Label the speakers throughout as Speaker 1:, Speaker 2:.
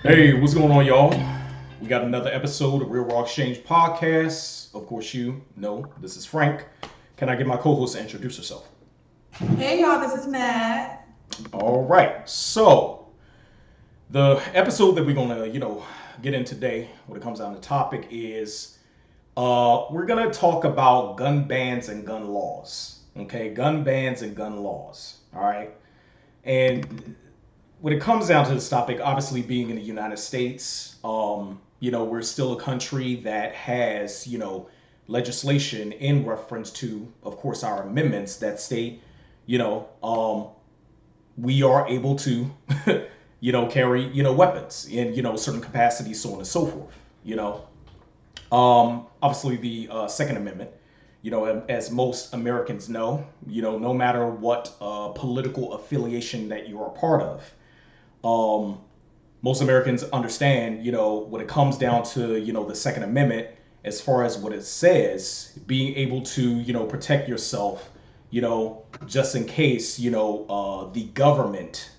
Speaker 1: Hey, what's going on, y'all? We got another episode of RRX Podcast. Of course, you know this is Frank. Can I get my co-host to introduce herself?
Speaker 2: Hey y'all, this is Matt.
Speaker 1: All right. So the episode that we're gonna, get in today, when it comes down to topic, is we're gonna talk about gun bans and gun laws. Okay, gun bans and gun laws. All right, and when it comes down to this topic, obviously being in the United States, we're still a country that has, legislation in reference to, of course, our amendments that state, you know, um, we are able to, carry, weapons in, certain capacities, so on and so forth. You know, Obviously the Second Amendment. As most Americans know, no matter what political affiliation that you are a part of, um, most Americans understand, when it comes down to, the Second Amendment, as far as what it says, being able to, protect yourself, just in case, the government,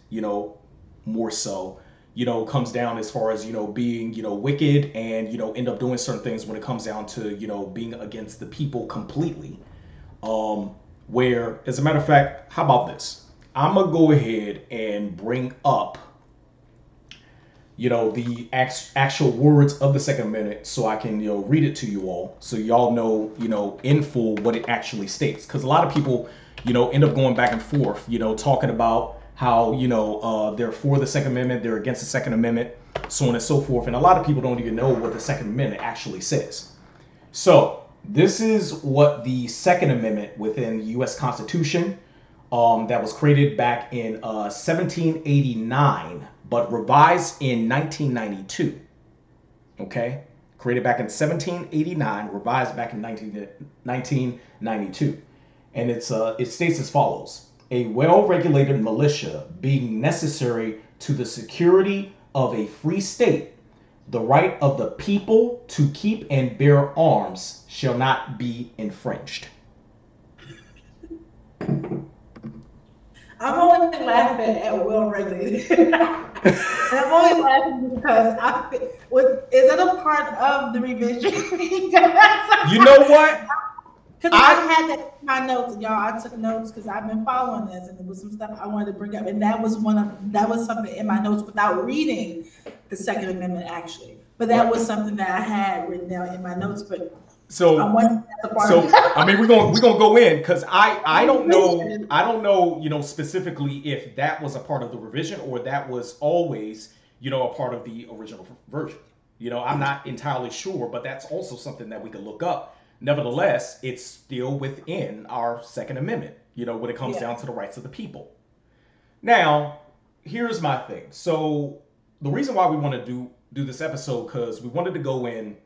Speaker 1: more so, comes down as far as, being, wicked and, end up doing certain things when it comes down to, being against the people completely. Where, as a matter of fact, how about this? I'm going to go ahead and bring up the actual words of the Second Amendment so I can read it to you all so y'all know in full what it actually states, because a lot of people end up going back and forth talking about how they're for the Second Amendment, they're against the Second Amendment, so on and so forth, and a lot of people don't even know what the Second Amendment actually says. So this is what the Second Amendment within the U.S. Constitution, that was created back in 1789, but revised in 1992. Okay, created back in 1789, revised back in 1992, and it states as follows: a well-regulated militia being necessary to the security of a free state, the right of the people to keep and bear arms shall not be infringed.
Speaker 2: I'm only laughing at well regulated. And I'm only laughing because is it a part of the revision?
Speaker 1: You know what?
Speaker 2: Because I had that in my notes, y'all. I took notes because I've been following this, and there was some stuff I wanted to bring up, and that was something in my notes without reading the Second Amendment actually. But that was something that I had written down in my notes. But
Speaker 1: So,
Speaker 2: I'm wondering if that's a part
Speaker 1: so
Speaker 2: of it.
Speaker 1: I mean, we're gonna go in because I don't know specifically if that was a part of the revision or that was always a part of the original version. I'm not entirely sure, but that's also something that we could look up. Nevertheless, it's still within our Second Amendment. When it comes
Speaker 2: Yeah.
Speaker 1: down to the rights of the people. Now, here's my thing. So the reason why we want to do this episode, because we wanted to go in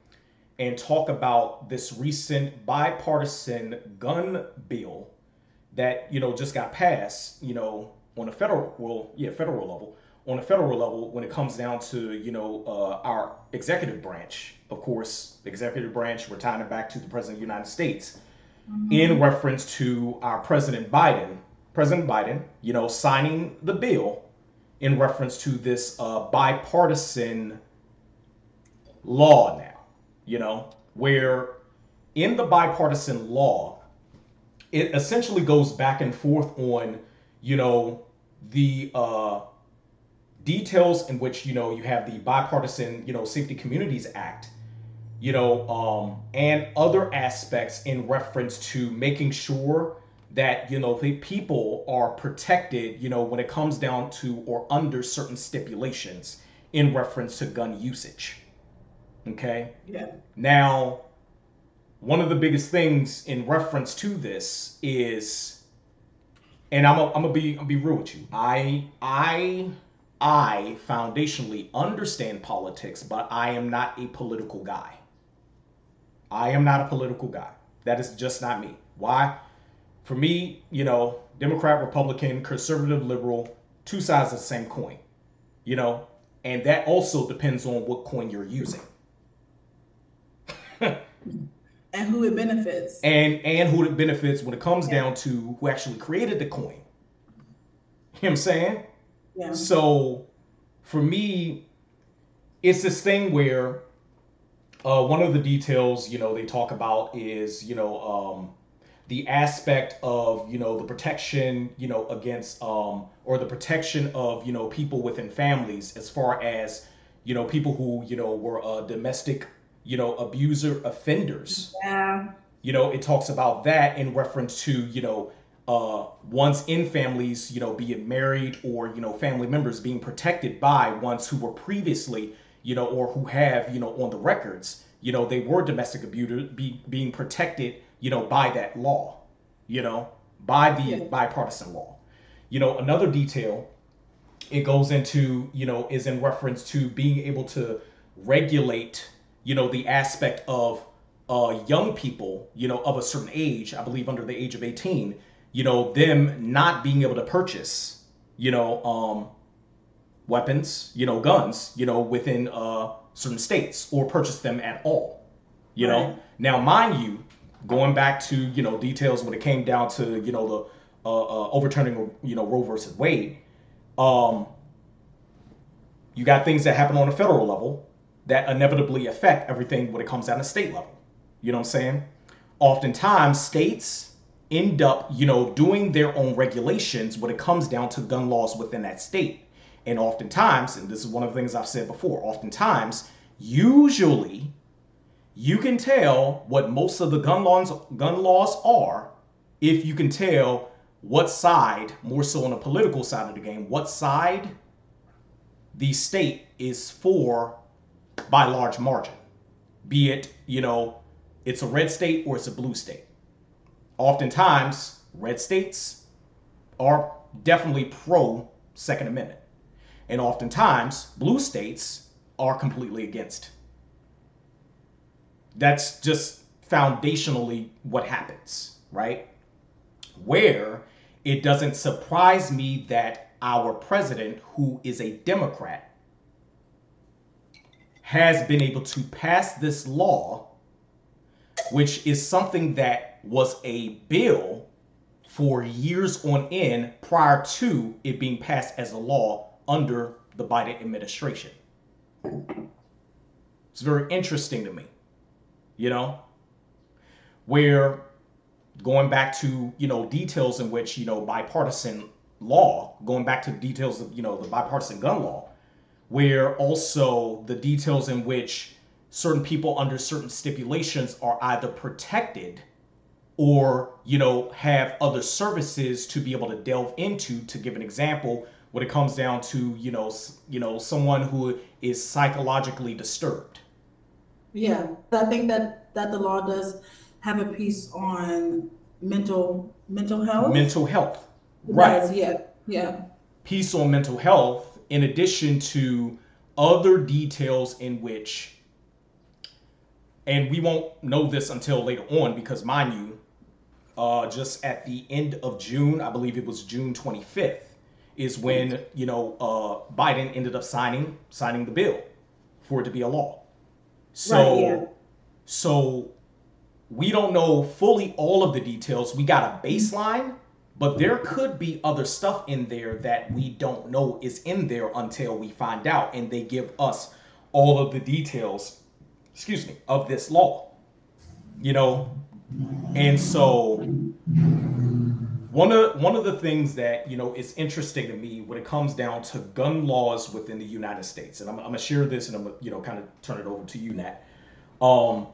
Speaker 1: and talk about this recent bipartisan gun bill that just got passed on a federal level, when it comes down to our executive branch. Of course, the executive branch, we're tying it back to the president of the United States in reference to our President Biden, signing the bill in reference to this bipartisan law now, where in the bipartisan law, it essentially goes back and forth on, the details in which, you have the bipartisan, Safety Communities Act, and other aspects in reference to making sure that, the people are protected, when it comes down to or under certain stipulations in reference to gun usage. Okay.
Speaker 2: Yeah.
Speaker 1: Now, one of the biggest things in reference to this is, and I'm gonna be real with you. I foundationally understand politics, but I am not a political guy. I am not a political guy. That is just not me. Why? For me, Democrat, Republican, conservative, liberal, two sides of the same coin. And that also depends on what coin you're using.
Speaker 2: And who it benefits.
Speaker 1: And who it benefits when it comes down to who actually created the coin. You know what I'm saying?
Speaker 2: Yeah.
Speaker 1: So for me, it's this thing where one of the details, they talk about is, the aspect of, the protection, against, or the protection of, people within families, as far as, people who, were domestic, abuser offenders.
Speaker 2: Yeah.
Speaker 1: It talks about that in reference to, ones in families, being married, or, family members being protected by ones who were previously, or who have, on the records, they were domestic abusers, being protected, by that law, you know, by the
Speaker 2: Yeah.
Speaker 1: bipartisan law. Another detail it goes into, is in reference to being able to regulate, the aspect of young people, of a certain age, I believe under the age of 18, them not being able to purchase, weapons, guns, within certain states, or purchase them at all.
Speaker 2: Right.
Speaker 1: Now, mind you, going back to, details when it came down to, the overturning, Roe versus Wade. Um, you got things that happen on a federal level that inevitably affect everything when it comes down to state level. You know what I'm saying? Oftentimes, states end up, doing their own regulations when it comes down to gun laws within that state. And oftentimes, and this is one of the things I've said before, oftentimes, usually, you can tell what most of the gun laws are if you can tell what side, more so on the political side of the game, what side the state is for by large margin. Be it, it's a red state or it's a blue state. Oftentimes, red states are definitely pro Second Amendment. And oftentimes, blue states are completely against. That's just foundationally what happens, right? Where it doesn't surprise me that our president, who is a Democrat, has been able to pass this law, which is something that was a bill for years on end prior to it being passed as a law under the Biden administration. It's very interesting to me, you know, where going back to, details in which, bipartisan law, going back to the details of, the bipartisan gun law, where also the details in which certain people under certain stipulations are either protected or, have other services to be able to delve into. To give an example, when it comes down to, someone who is psychologically disturbed.
Speaker 2: Yeah. I think that the law does have a piece on mental health.
Speaker 1: Mental health.
Speaker 2: It
Speaker 1: Right.
Speaker 2: does. Yeah. Yeah.
Speaker 1: Piece on mental health, in addition to other details in which, and we won't know this until later on, because mind you, just at the end of June, I believe it was June 25th, is when, Biden ended up signing the bill for it to be a law.
Speaker 2: Right. Yeah.
Speaker 1: So we don't know fully all of the details. We got a baseline, but there could be other stuff in there that we don't know is in there until we find out and they give us all of the details, of this law. You know, and so one of the things that, is interesting to me when it comes down to gun laws within the United States, and I'm gonna share this and I'm gonna, kind of turn it over to you, Nat. Um,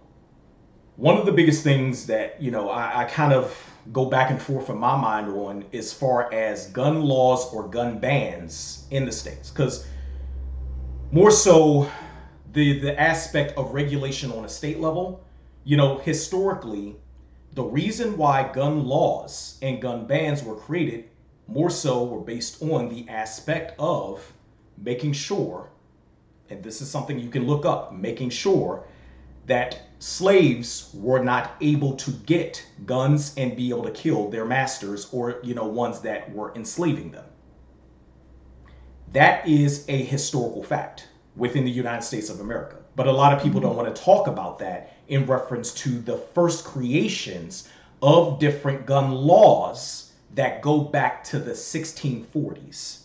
Speaker 1: One of the biggest things that, I kind of go back and forth in my mind on, as far as gun laws or gun bans in the states, because more so the aspect of regulation on a state level, historically, the reason why gun laws and gun bans were created more so were based on the aspect of making sure, and this is something you can look up, making sure that slaves were not able to get guns and be able to kill their masters, or, ones that were enslaving them. That is a historical fact within the United States of America. But a lot of people don't want to talk about that in reference to the first creations of different gun laws that go back to the 1640s.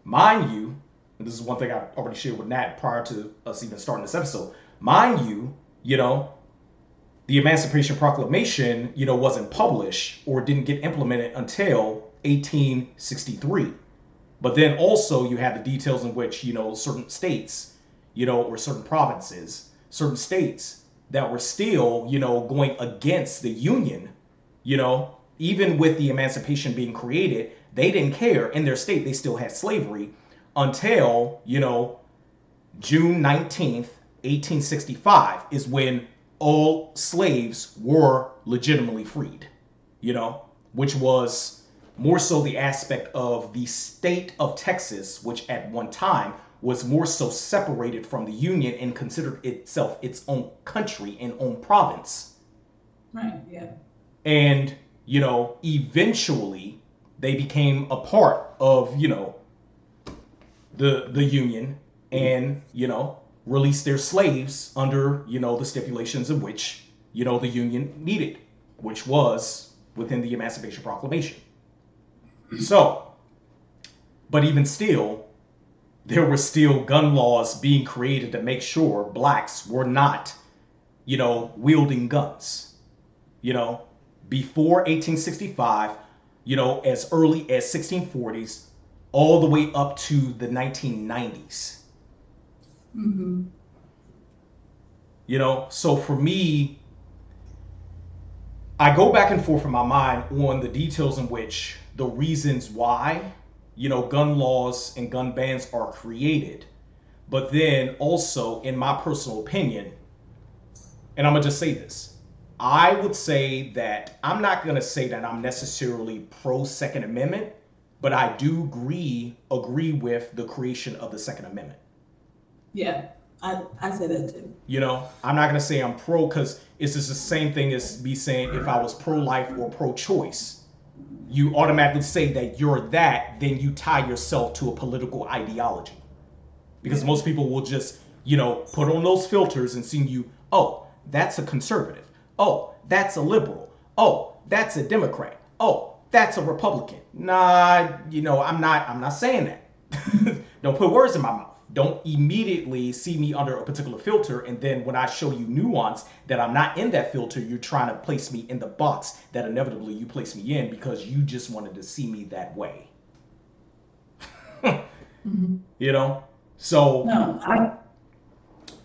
Speaker 1: Mind you, and this is one thing I already shared with Nat prior to us even starting this episode. Mind you, the Emancipation Proclamation, wasn't published or didn't get implemented until 1863. But then also you have the details in which, certain states, or certain provinces, certain states that were still, going against the Union, even with the emancipation being created, they didn't care. In their state, they still had slavery until, June 19th, 1865 is when all slaves were legitimately freed, which was more so the aspect of the state of Texas, which at one time was more so separated from the Union and considered itself its own country and own province.
Speaker 2: Right, yeah.
Speaker 1: And, eventually they became a part of, the Union and, released their slaves under, the stipulations in which, the Union needed, which was within the Emancipation Proclamation. So, but even still, there were still gun laws being created to make sure blacks were not, wielding guns, before 1865, as early as 1640s, all the way up to the 1990s.
Speaker 2: Mm-hmm.
Speaker 1: So for me, I go back and forth in my mind on the details in which the reasons why, gun laws and gun bans are created. But then also, in my personal opinion, and I'm going to just say this, I would say that I'm not going to say that I'm necessarily pro Second Amendment, but I do agree with the creation of the Second Amendment.
Speaker 2: Yeah, I say that too.
Speaker 1: I'm not going to say I'm pro, because it's just the same thing as me saying if I was pro-life or pro-choice. You automatically say that you're that, then you tie yourself to a political ideology. Because most people will just, put on those filters and see you, oh, that's a conservative. Oh, that's a liberal. Oh, that's a Democrat. Oh, that's a Republican. Nah, I'm not saying that. Don't put words in my mouth. Don't immediately see me under a particular filter, and then when I show you nuance that I'm not in that filter, you're trying to place me in the box that inevitably you place me in because you just wanted to see me that way.
Speaker 2: Mm-hmm.
Speaker 1: So
Speaker 2: no,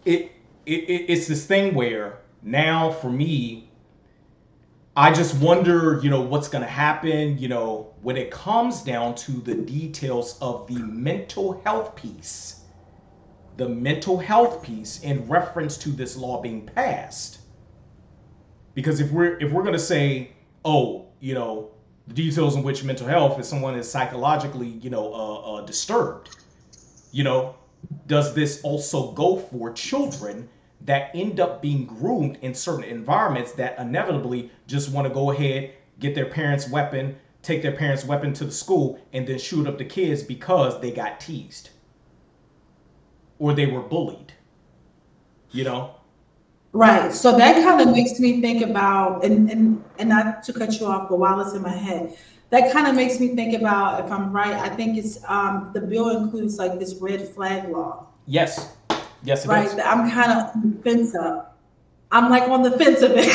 Speaker 1: it's this thing where now for me, I just wonder, what's going to happen, when it comes down to the details of the mental health piece. The mental health piece in reference to this law being passed. Because if we're going to say, oh, the details in which mental health, if someone is psychologically, disturbed, does this also go for children that end up being groomed in certain environments that inevitably just want to go ahead, get their parents' weapon, take their parents' weapon to the school, and then shoot up the kids because they got teased or they were bullied,
Speaker 2: Right. So that kind of makes me think about, and not to cut you off, but while it's in my head, that kind of makes me think about, if I'm right, I think it's the bill includes like this red flag law.
Speaker 1: Yes, it
Speaker 2: right.
Speaker 1: does.
Speaker 2: That I'm kind of on the fence of. I'm like on the fence of it.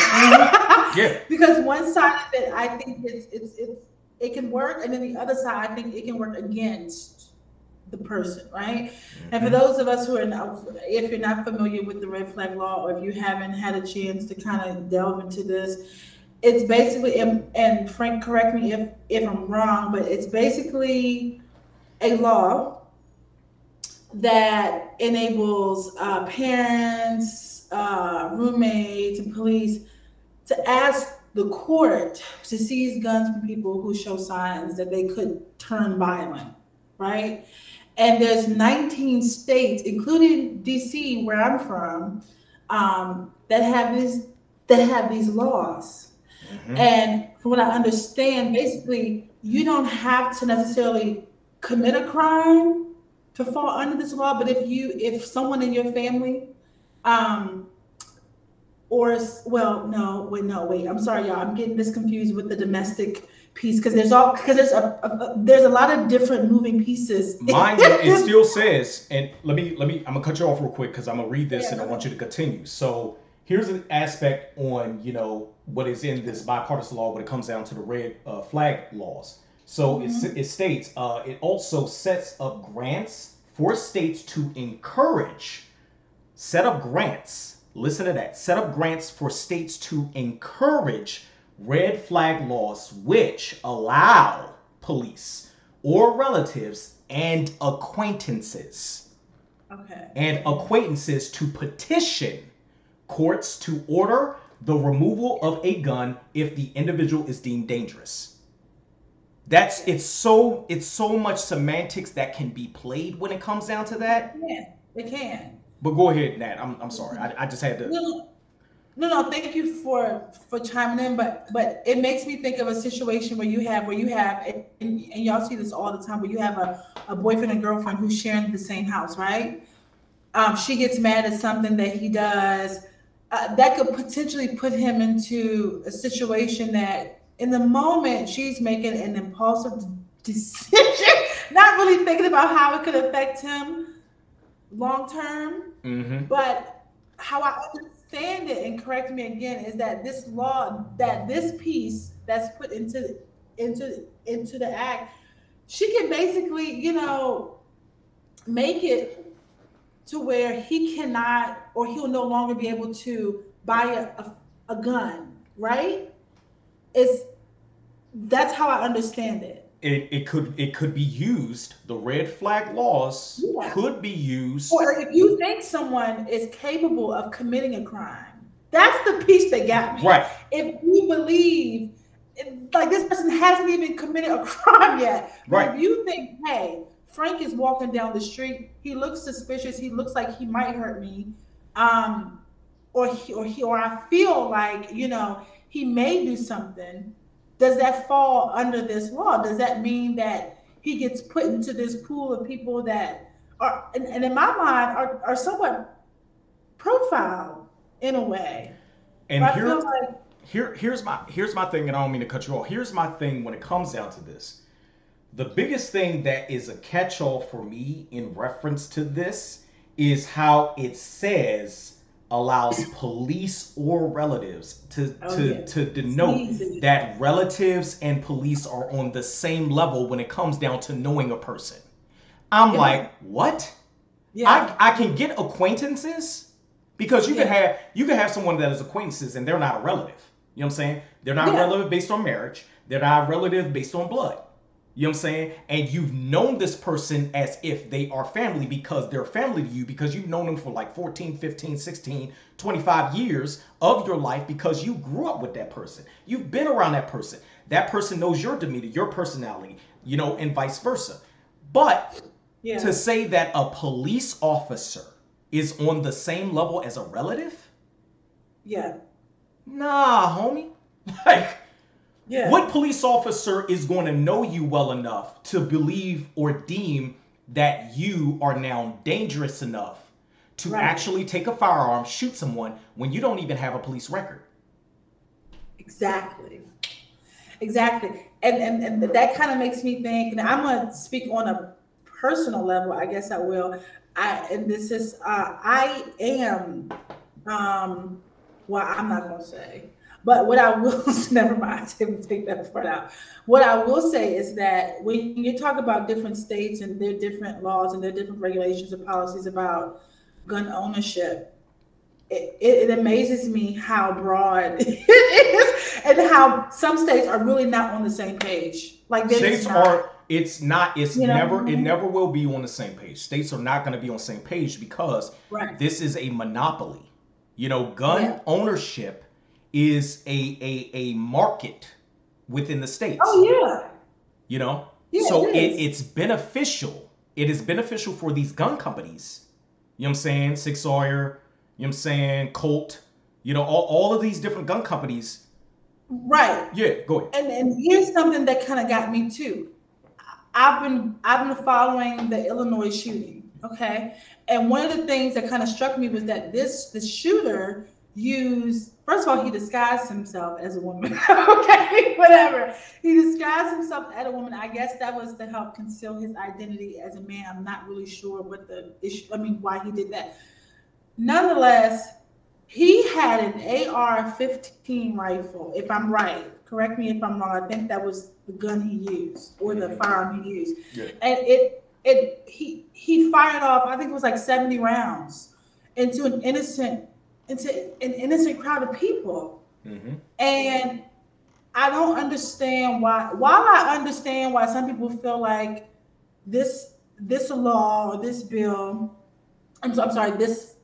Speaker 1: Yeah.
Speaker 2: Because one side of it, I think it can work, and then the other side, I think it can work against the person, right? And for those of us who are not, if you're not familiar with the red flag law, or if you haven't had a chance to kind of delve into this, it's basically, and Frank, correct me if I'm wrong, but it's basically a law that enables parents, roommates, and police to ask the court to seize guns from people who show signs that they could turn violent, right? And there's 19 states, including DC, where I'm from, that have these laws.
Speaker 1: Mm-hmm.
Speaker 2: And from what I understand, basically, you don't have to necessarily commit a crime to fall under this law. But if someone in your family, or well, no, wait, I'm sorry, y'all, I'm getting this confused with the domestic piece, because there's a lot of different moving pieces.
Speaker 1: Mind you, it still says, and I'm gonna cut you off real quick because I'm gonna read this and I
Speaker 2: Yeah.
Speaker 1: want you to continue. So here's an aspect on what is in this bipartisan law when it comes down to the red flag laws. So it states it also sets up grants for states to encourage set up grants. Listen to that. Set up grants for states to encourage red flag laws which allow police or relatives
Speaker 2: Okay.
Speaker 1: and acquaintances to petition courts to order the removal of a gun if the individual is deemed dangerous. It's so much semantics that can be played when it comes down to that.
Speaker 2: Yeah, it can.
Speaker 1: But go ahead, Nat. I'm sorry. I just had to.
Speaker 2: No, no. Thank you for chiming in, but it makes me think of a situation where you have and y'all see this all the time, where you have a boyfriend and girlfriend who's sharing the same house, right? She gets mad at something that he does. That could potentially put him into a situation that, in the moment, she's making an impulsive decision, not really thinking about how it could affect him long term.
Speaker 1: Mm-hmm.
Speaker 2: But how I understand it, and correct me again, is that this piece that's put into the act, she can basically, make it to where he cannot, or he'll no longer be able to buy a gun, right? It's That's how I understand it.
Speaker 1: It could be used. The red flag laws
Speaker 2: Yeah.
Speaker 1: could be used.
Speaker 2: Or if you think someone is capable of committing a crime, that's the piece that got me.
Speaker 1: Right.
Speaker 2: If you believe, like, this person hasn't even committed a crime yet, but
Speaker 1: Right.
Speaker 2: if you think, hey, Frank is walking down the street, he looks suspicious, he looks like he might hurt me, or I feel like, he may do something. Does that fall under this law? Does that mean that he gets put into this pool of people that are, and in my mind, are somewhat profiled in a way?
Speaker 1: And
Speaker 2: But I feel like,
Speaker 1: here's my thing, and I don't mean to cut you off. Here's my thing when it comes down to this. The biggest thing that is a catch-all for me in reference to this is how it says allows police or relatives to denote
Speaker 2: Sneezy.
Speaker 1: that relatives and police are on the same level when it comes down to knowing a person. I'm
Speaker 2: Yeah.
Speaker 1: like, what?
Speaker 2: Yeah,
Speaker 1: I can get acquaintances because
Speaker 2: Yeah.
Speaker 1: you can have someone that is acquaintances and they're not a relative. You know what I'm saying? They're not a
Speaker 2: Yeah.
Speaker 1: relative based on marriage. They're not a relative based on blood. You know what I'm saying? And you've known this person as if they are family because they're family to you because you've known them for like 14, 15, 16, 25 years of your life because you grew up with that person. You've been around that person. That person knows your demeanor, your personality, and vice versa. But
Speaker 2: yeah,
Speaker 1: to say that a police officer is on the same level as a relative?
Speaker 2: yeah,
Speaker 1: Nah, homie. Like,
Speaker 2: yeah.
Speaker 1: what police officer is going to know you well enough to believe or deem that you are now dangerous enough to
Speaker 2: Right.
Speaker 1: actually take a firearm, shoot someone when you don't even have a police record?
Speaker 2: Exactly. Exactly. And that kind of makes me think, and I'm gonna speak on a personal level, I guess I will. I am well, I'm not gonna say. But what I will never mind, take that part out. What I will say is that when you talk about different states and their different laws and their different regulations and policies about gun ownership, it amazes me how broad it is and how some states are really not on the same page. Like, they're just
Speaker 1: States
Speaker 2: not.
Speaker 1: are, it's not, it's
Speaker 2: You know what I
Speaker 1: never, it
Speaker 2: mean?
Speaker 1: never will be on the same page. States are not going to be on the same page because
Speaker 2: Right.
Speaker 1: this is a monopoly. Gun
Speaker 2: Yeah.
Speaker 1: ownership is a market within the states.
Speaker 2: Oh yeah. Yeah,
Speaker 1: So
Speaker 2: it is.
Speaker 1: it's beneficial. It is beneficial for these gun companies. You know what I'm saying? Sig Sauer, you know what I'm saying? Colt, all of these different gun companies.
Speaker 2: Right.
Speaker 1: Yeah, go ahead.
Speaker 2: And here's something that kind of got me too. I've been following the Illinois shooting, okay? And one of the things that kind of struck me was that this the shooter use, first of all, he disguised himself as a woman. Okay, whatever. He disguised himself as a woman. I guess that was to help conceal his identity as a man. I'm not really sure what the issue, I mean, why he did that. Nonetheless, he had an AR-15 rifle, if I'm right. Correct me if I'm wrong. I think that was the gun he used or the firearm he used.
Speaker 1: Yeah.
Speaker 2: And he fired off, I think it was like 70 rounds into an innocent crowd of people.
Speaker 1: Mm-hmm.
Speaker 2: And I don't understand why, while I understand why some people feel like this law or this bill, I'm sorry, this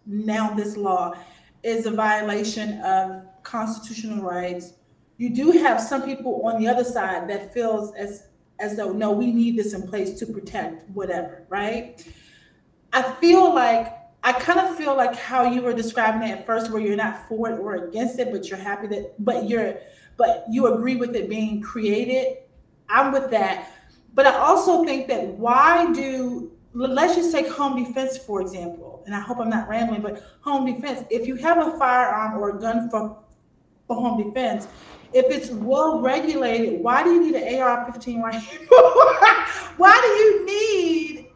Speaker 2: law is a violation of constitutional rights. You do have some people on the other side that feels as though, no, we need this in place to protect whatever, right? I kind of feel like how you were describing it at first, where you're not for it or against it, but you're happy that, but you agree with it being created. I'm with that. But I also think that let's just take home defense, for example, and I hope I'm not rambling, but home defense, if you have a firearm or a gun for home defense, if it's well regulated, why do you need an AR-15 rifle? Why do you need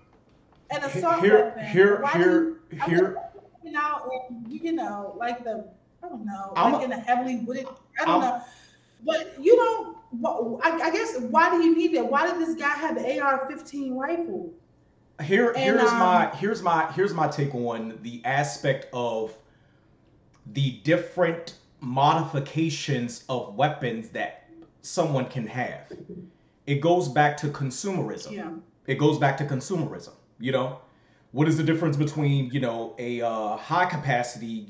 Speaker 2: an assault weapon?
Speaker 1: Here.
Speaker 2: Like I don't know,
Speaker 1: I'm
Speaker 2: like in a heavily wooded, I don't know. But you don't, I guess, why do you need that? Why did this guy have the AR-15 rifle?
Speaker 1: Here's my take on the aspect of the different modifications of weapons that someone can have. It goes back to consumerism.
Speaker 2: Yeah.
Speaker 1: It goes back to consumerism. What is the difference between a high capacity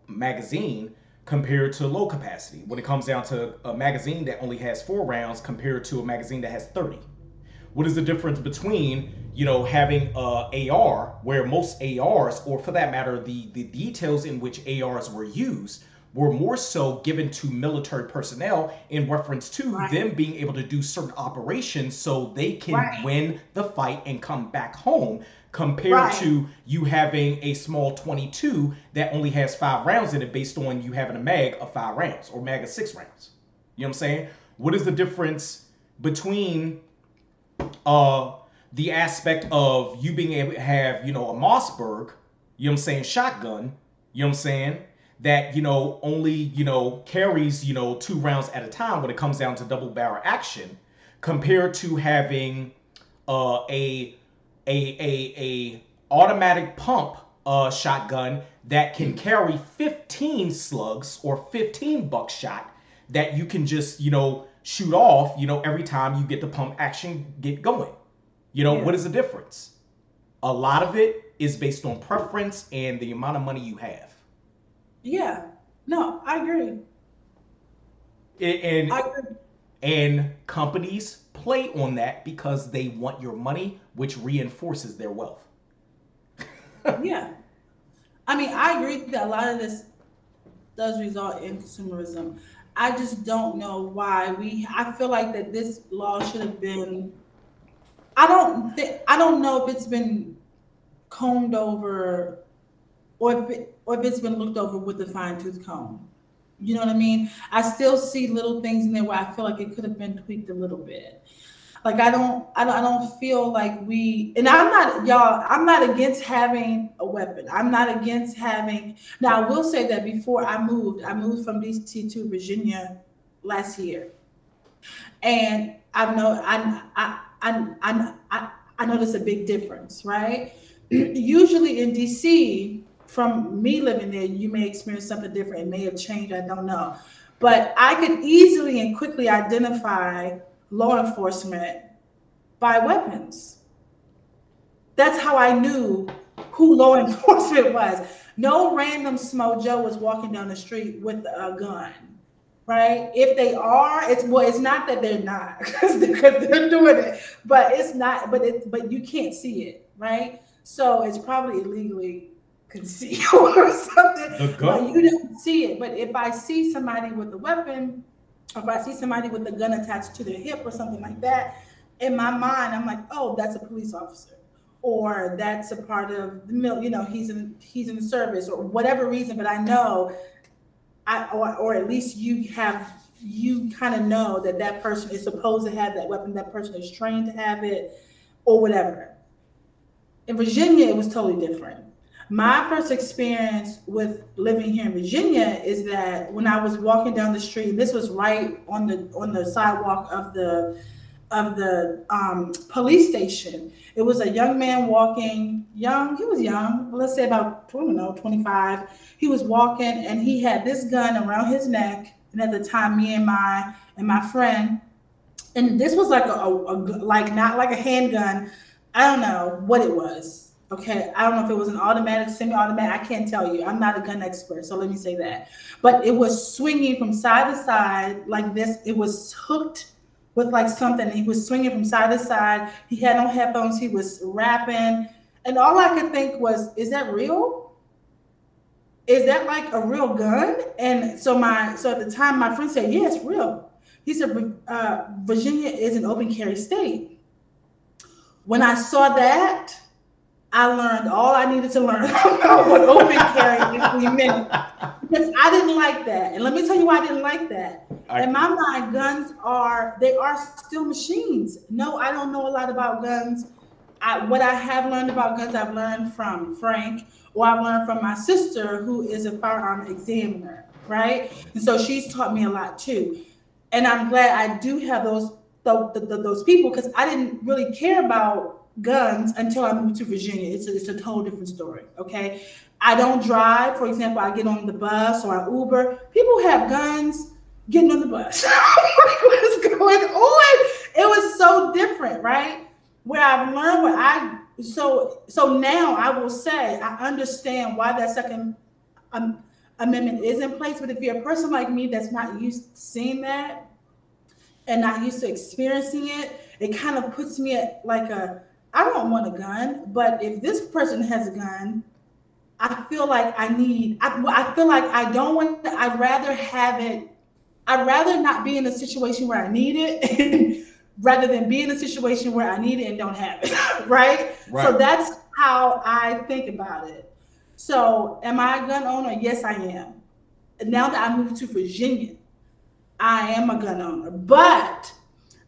Speaker 1: magazine compared to low capacity when it comes down to a magazine that only has 4 rounds compared to a magazine that has 30? What is the difference between having a AR, where most ARs, or for that matter the details in which ARs were used, were more so given to military personnel in reference to them being able to do certain operations so they can win the fight and come back home, compared to you having a small 22 that only has 5 rounds in it, based on you having a mag of 5 rounds or mag of 6 rounds. You know what I'm saying? What is the difference between the aspect of you being able to have, a Mossberg, shotgun, that, only, carries, 2 rounds at a time when it comes down to double barrel action, compared to having a automatic pump shotgun that can carry 15 slugs or 15 buckshot that you can just, shoot off, every time you get the pump action get going. What is the difference? A lot of it is based on preference and the amount of money you have.
Speaker 2: Yeah. No, I agree.
Speaker 1: And companies play on that because they want your money, which reinforces their wealth.
Speaker 2: Yeah. I mean, I agree that a lot of this does result in consumerism. I just don't know why I feel like that this law should have been, I don't know if it's been combed over, or if it's been looked over with a fine tooth comb. You know what I mean? I still see little things in there where I feel like it could have been tweaked a little bit. Like I don't feel like and I'm not against having a weapon. I'm not against having. Now I will say that before I moved from DC to Virginia last year, and I noticed a big difference, right? Usually in DC, from me living there, you may experience something different. It may have changed. I don't know, but I could easily and quickly identify law enforcement by weapons. That's how I knew who law enforcement was. No random Smo Joe was walking down the street with a gun, right? If they are, it's not that they're not, because they're doing it, but it's not. But you can't see it, right? So it's probably illegally concealed or something. But you don't see it. But if I see somebody with a weapon, or if I see somebody with a gun attached to their hip or something like that, in my mind, I'm like, oh, that's a police officer. or that's a part of the he's in the service or whatever reason. But I know or at least you kind of know that that person is supposed to have that weapon, that person is trained to have it, or whatever. In Virginia, it was totally different. My first experience with living here in Virginia is that when I was walking down the street, and this was right on the sidewalk of the police station. It was a young man walking, young, he was young, let's say about, I don't know, 25. He was walking and he had this gun around his neck. And at the time, me and my friend, and this was like like not like a handgun. I don't know what it was. Okay, I don't know if it was an automatic, semi-automatic. I can't tell you. I'm not a gun expert, so let me say that. But it was swinging from side to side like this. It was hooked with like something. He was swinging from side to side. He had no headphones. He was rapping, and all I could think was, "Is that real? Is that like a real gun?" And so at the time, my friend said, "Yeah, it's real." He said, "Virginia is an open carry state." When I saw that, I learned all I needed to learn about what open carry actually meant, because I didn't like that. And let me tell you why I didn't like that. In my mind, guns are still machines. No, I don't know a lot about guns. What I have learned about guns, I've learned from Frank, or I've learned from my sister, who is a firearm examiner, right? And so she's taught me a lot too. And I'm glad I do have those people, because I didn't really care about guns until I moved to Virginia. It's a total different story. Okay, I don't drive. For example, I get on the bus or I Uber. People have guns getting on the bus. What's going on? It was so different, right? Where I've learned so now I will say I understand why that second amendment is in place. But if you're a person like me that's not used to seeing that and not used to experiencing it, it kind of puts me at like I don't want a gun, but if this person has a gun, I feel like I feel like I don't want to, I'd rather have it. I'd rather not be in a situation where I need it rather than be in a situation where I need it and don't have it. Right? So that's how I think about it. So am I a gun owner? Yes, I am. Now that I moved to Virginia, I am a gun owner. But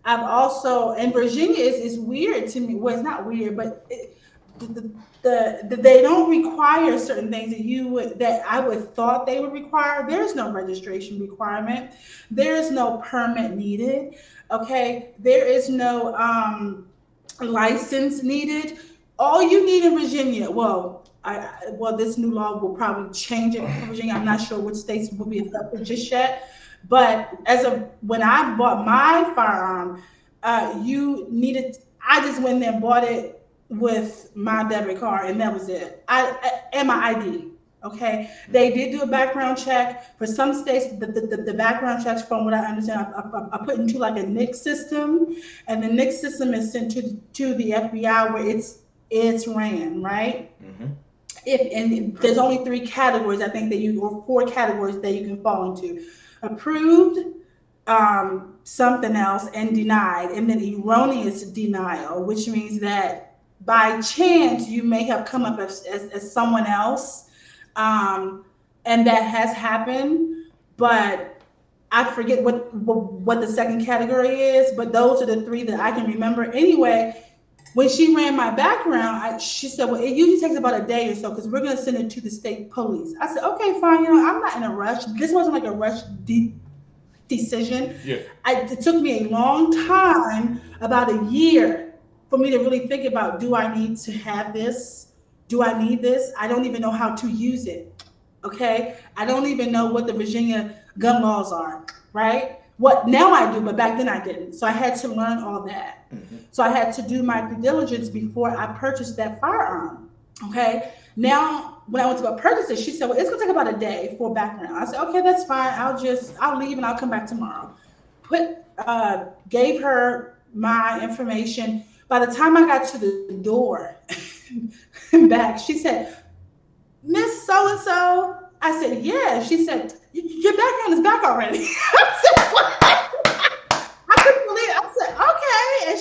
Speaker 2: I've also, and Virginia is weird to me. Well, it's not weird, but they don't require certain things that I would thought they would require. There's no registration requirement. There is no permit needed. Okay, there is no license needed. All you need in Virginia, this new law will probably change it in Virginia. I'm not sure which states will be affected just yet. But when I bought my firearm, I just went there and bought it with my debit card, and that was it. And my ID. Okay, they did do a background check. For some states, the background checks, from what I understand, I put into like a NIC system, and the NIC system is sent to the FBI where it's ran, right? Mm-hmm. And there's only 3 categories, I think, or 4 categories that you can fall into: approved, something else, and denied, and then erroneous denial, which means that by chance you may have come up as someone else. And that has happened, but I forget what the second category is, but those are the 3 that I can remember. Anyway, when she ran my background, she said, well, it usually takes about a day or so because we're going to send it to the state police. I said, okay, fine. I'm not in a rush. This wasn't like a rush decision. Yeah. It took me a long time, about a year, for me to really think about, do I need to have this? Do I need this? I don't even know how to use it. Okay? I don't even know what the Virginia gun laws are, right? What now I do, but back then I didn't. So I had to learn all that. Mm-hmm. So I had to do my due diligence before I purchased that firearm. Okay? Now, when I went to go purchase it, she said, well, it's gonna take about a day for background. I said, okay, that's fine. I'll leave and I'll come back tomorrow. Gave her my information. By the time I got to the door back, she said, Miss So-and-so. I said, yeah. She said, your background is back already. I said, what? I couldn't believe it. I said, okay. And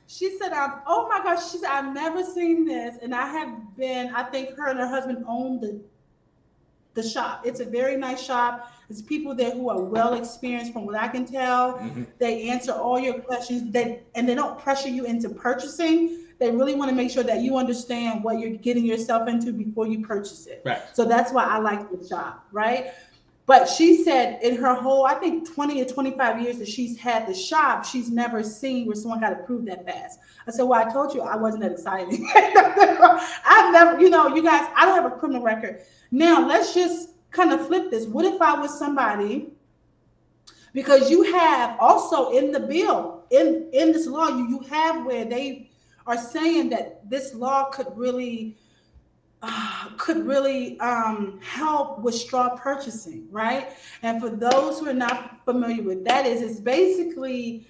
Speaker 2: she said, Oh my gosh, she said, I've never seen this. And I think her and her husband own the shop. It's a very nice shop. There's people there who are well experienced from what I can tell.
Speaker 1: Hmm.
Speaker 2: They answer all your questions. And they don't pressure you into purchasing. They really want to make sure that you understand what you're getting yourself into before you purchase it.
Speaker 1: Right.
Speaker 2: So that's why I like the shop, right? But she said in her whole, I think 20 or 25 years that she's had the shop, she's never seen where someone got approved that fast. I said, well, I told you I wasn't that excited. I've never, you guys, I don't have a criminal record. Now, let's just kind of flip this. What if I was somebody, because you have also in the bill, in this law, you have where they are saying that this law could really help with straw purchasing, right? And for those who are not familiar with that, it's basically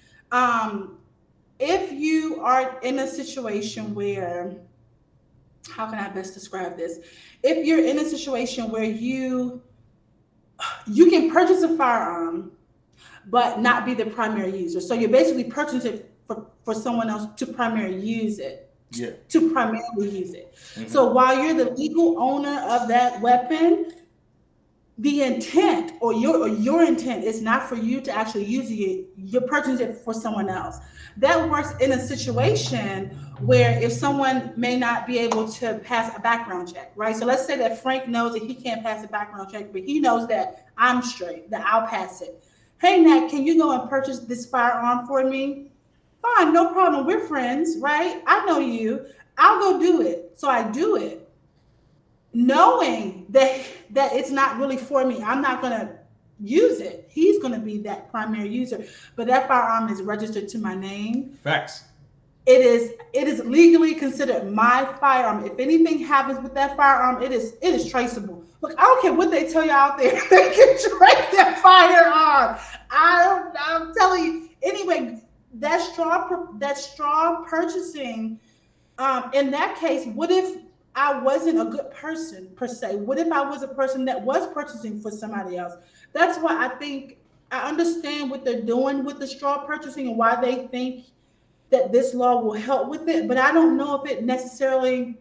Speaker 2: if you are in a situation where, how can I best describe this? If you're in a situation where you can purchase a firearm but not be the primary user, so you're basically purchasing it for someone else to primarily use it.
Speaker 1: Yeah.
Speaker 2: To primarily use it.
Speaker 1: Mm-hmm.
Speaker 2: So while you're the legal owner of that weapon, the intent or your intent is not for you to actually use it. You're purchasing it for someone else. That works in a situation where if someone may not be able to pass a background check, right? So let's say that Frank knows that he can't pass a background check, but he knows that I'm straight, that I'll pass it. Hey, Nat, can you go and purchase this firearm for me? Fine, no problem. We're friends, right? I know you. I'll go do it. So I do it, knowing that it's not really for me. I'm not going to use it. He's going to be that primary user. But that firearm is registered to my name.
Speaker 1: Facts.
Speaker 2: It is legally considered my firearm. If anything happens with that firearm, it is traceable. Look, I don't care what they tell you out there. They can trace that firearm. I'm telling you. Anyway, that straw purchasing, in that case, what if I wasn't a good person per se? What if I was a person that was purchasing for somebody else? That's why I think I understand what they're doing with the straw purchasing and why they think that this law will help with it, but I don't know if it necessarily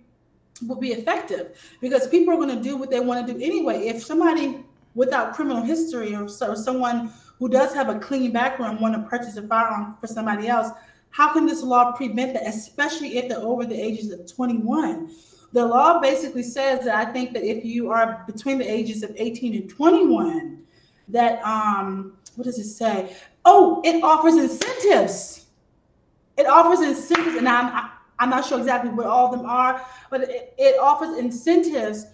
Speaker 2: will be effective, because people are going to do what they want to do anyway. If somebody without criminal history or someone who does have a clean background want to purchase a firearm for somebody else, how can this law prevent that, especially if they're over the ages of 21? The law basically says that I think that if you are between the ages of 18 and 21, that, what does it say? Oh, it offers incentives. It offers incentives, and I'm not sure exactly what all of them are, but it offers incentives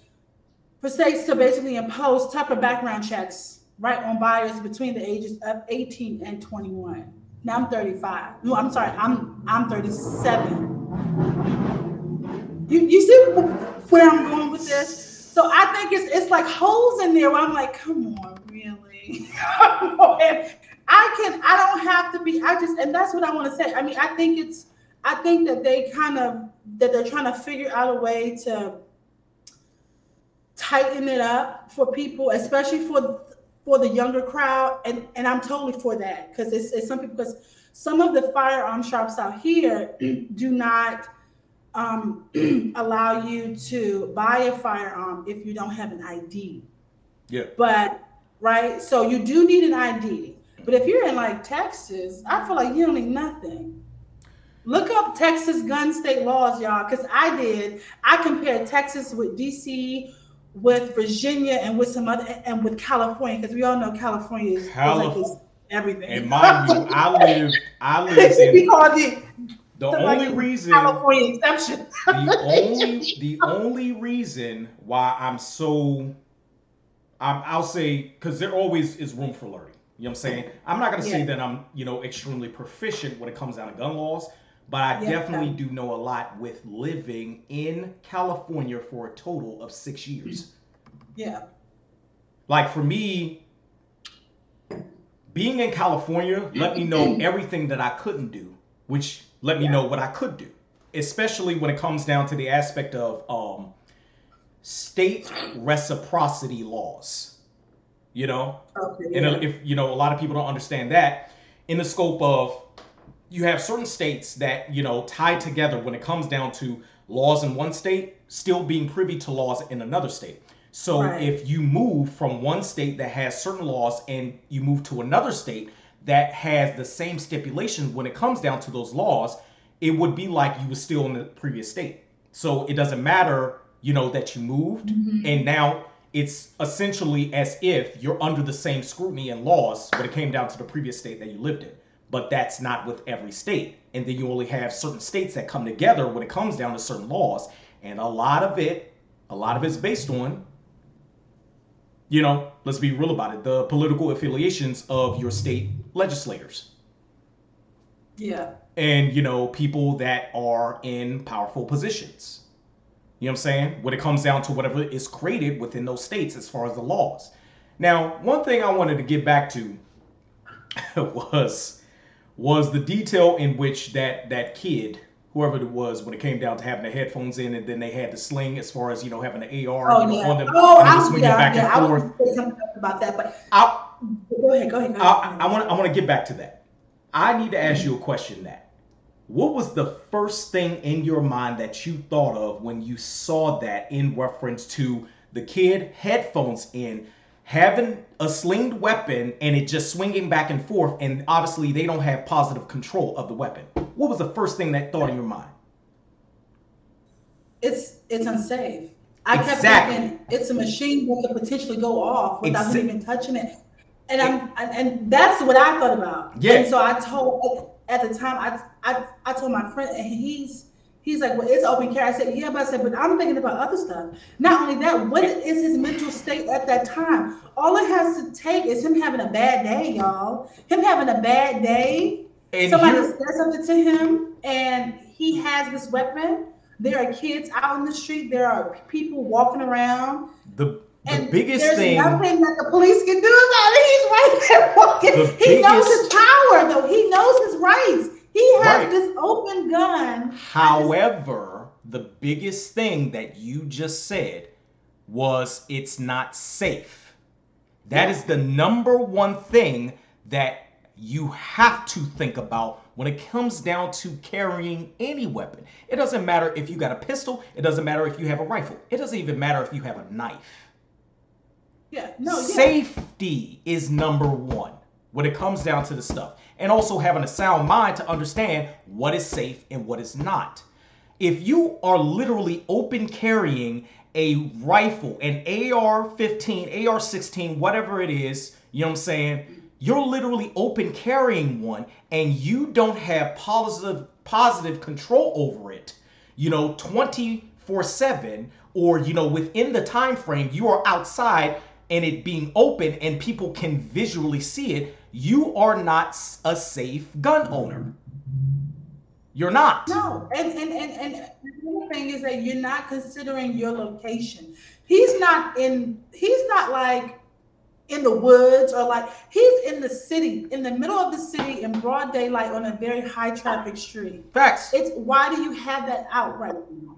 Speaker 2: for states to basically impose tougher background checks, right, on buyers between the ages of 18 and 21. Now I'm 35. No, I'm sorry, I'm 37. You see where I'm going with this? So I think it's like holes in there where I'm like, come on, really? Come on. I don't have to be, and that's what I want to say. I mean, I think that they're trying to figure out a way to tighten it up for people, especially for the younger crowd. And I'm totally for that, because it's some people, because some of the firearm shops out here do not allow you to buy a firearm if you don't have an ID.
Speaker 1: Yeah.
Speaker 2: But, right, so you do need an ID. But if you're in like Texas, I feel like you don't need nothing. Look up Texas gun state laws, y'all, because I did. I compared Texas with DC, with Virginia, and with some other, and with California, because we all know California is like this everything.
Speaker 1: And mind you, I live in the only reason
Speaker 2: California exception.
Speaker 1: the only reason why I'll say, because there always is room for learning. You know what I'm saying? I'm not going to say that I'm, extremely proficient when it comes down to gun laws, but I definitely do know a lot with living in California for a total of 6 years.
Speaker 2: Yeah.
Speaker 1: Like for me, being in California let me know everything that I couldn't do, which let me know what I could do, especially when it comes down to the aspect of state reciprocity laws.
Speaker 2: Okay,
Speaker 1: and if a lot of people don't understand that, in the scope of, you have certain states that, tie together when it comes down to laws in one state still being privy to laws in another state. So
Speaker 2: Right.
Speaker 1: if you move from one state that has certain laws and you move to another state that has the same stipulations when it comes down to those laws, it would be like you were still in the previous state. So it doesn't matter, that you moved, and now it's essentially as if you're under the same scrutiny and laws when it came down to the previous state that you lived in. But that's not with every state. And then you only have certain states that come together when it comes down to certain laws. And a lot of it's based on, let's be real about it, the political affiliations of your state legislators.
Speaker 2: Yeah.
Speaker 1: And, people that are in powerful positions. You know what I'm saying? When it comes down to whatever is created within those states as far as the laws. Now, one thing I wanted to get back to was the detail in which that kid, whoever it was, when it came down to having the headphones in and then they had the sling as far as, having the AR
Speaker 2: Oh,
Speaker 1: on
Speaker 2: yeah.
Speaker 1: them
Speaker 2: Oh,
Speaker 1: and they were swinging back and
Speaker 2: I
Speaker 1: forth.
Speaker 2: want to say something about that, but
Speaker 1: I
Speaker 2: go ahead.
Speaker 1: I want to get back to that. I need to ask you a question, Nat. What was the first thing in your mind that you thought of when you saw that in reference to the kid headphones in, having a slinged weapon and it just swinging back and forth, and obviously they don't have positive control of the weapon? What was the first thing that thought in your mind?
Speaker 2: It's unsafe. I kept
Speaker 1: Exactly.
Speaker 2: thinking it's a machine that could potentially go off without him even touching it. And that's what I thought about.
Speaker 1: Yeah.
Speaker 2: And so I told at the time I told my friend, and he's like, well, it's open carry. I said, yeah, but I'm thinking about other stuff. Not only that, what is his mental state at that time? All it has to take is him having a bad day, y'all. Him having a bad day.
Speaker 1: And
Speaker 2: somebody says something to him, and he has this weapon. There are kids out in the street. There are people walking around.
Speaker 1: The biggest
Speaker 2: there's
Speaker 1: thing.
Speaker 2: There's nothing that the police can do about it. He's right there walking. He knows his power, though. He knows his rights. He has this open gun.
Speaker 1: However, the biggest thing that you just said was it's not safe. That is the number one thing that you have to think about when it comes down to carrying any weapon. It doesn't matter if you got a pistol. It doesn't matter if you have a rifle. It doesn't even matter if you have a knife. Safety is number one when it comes down to the stuff. And also having a sound mind to understand what is safe and what is not. If you are literally open carrying a rifle, an AR-15, AR-16, whatever it is, you know what I'm saying? You're literally open carrying one and you don't have positive control over it, 24/7, or, within the time frame you are outside and it being open and people can visually see it. You are not a safe gun owner. You're not.
Speaker 2: No, and the thing is that you're not considering your location. He's not like in the woods, or like he's in the city, in the middle of the city, in broad daylight on a very high traffic street.
Speaker 1: Facts.
Speaker 2: It's why do you have that out right now?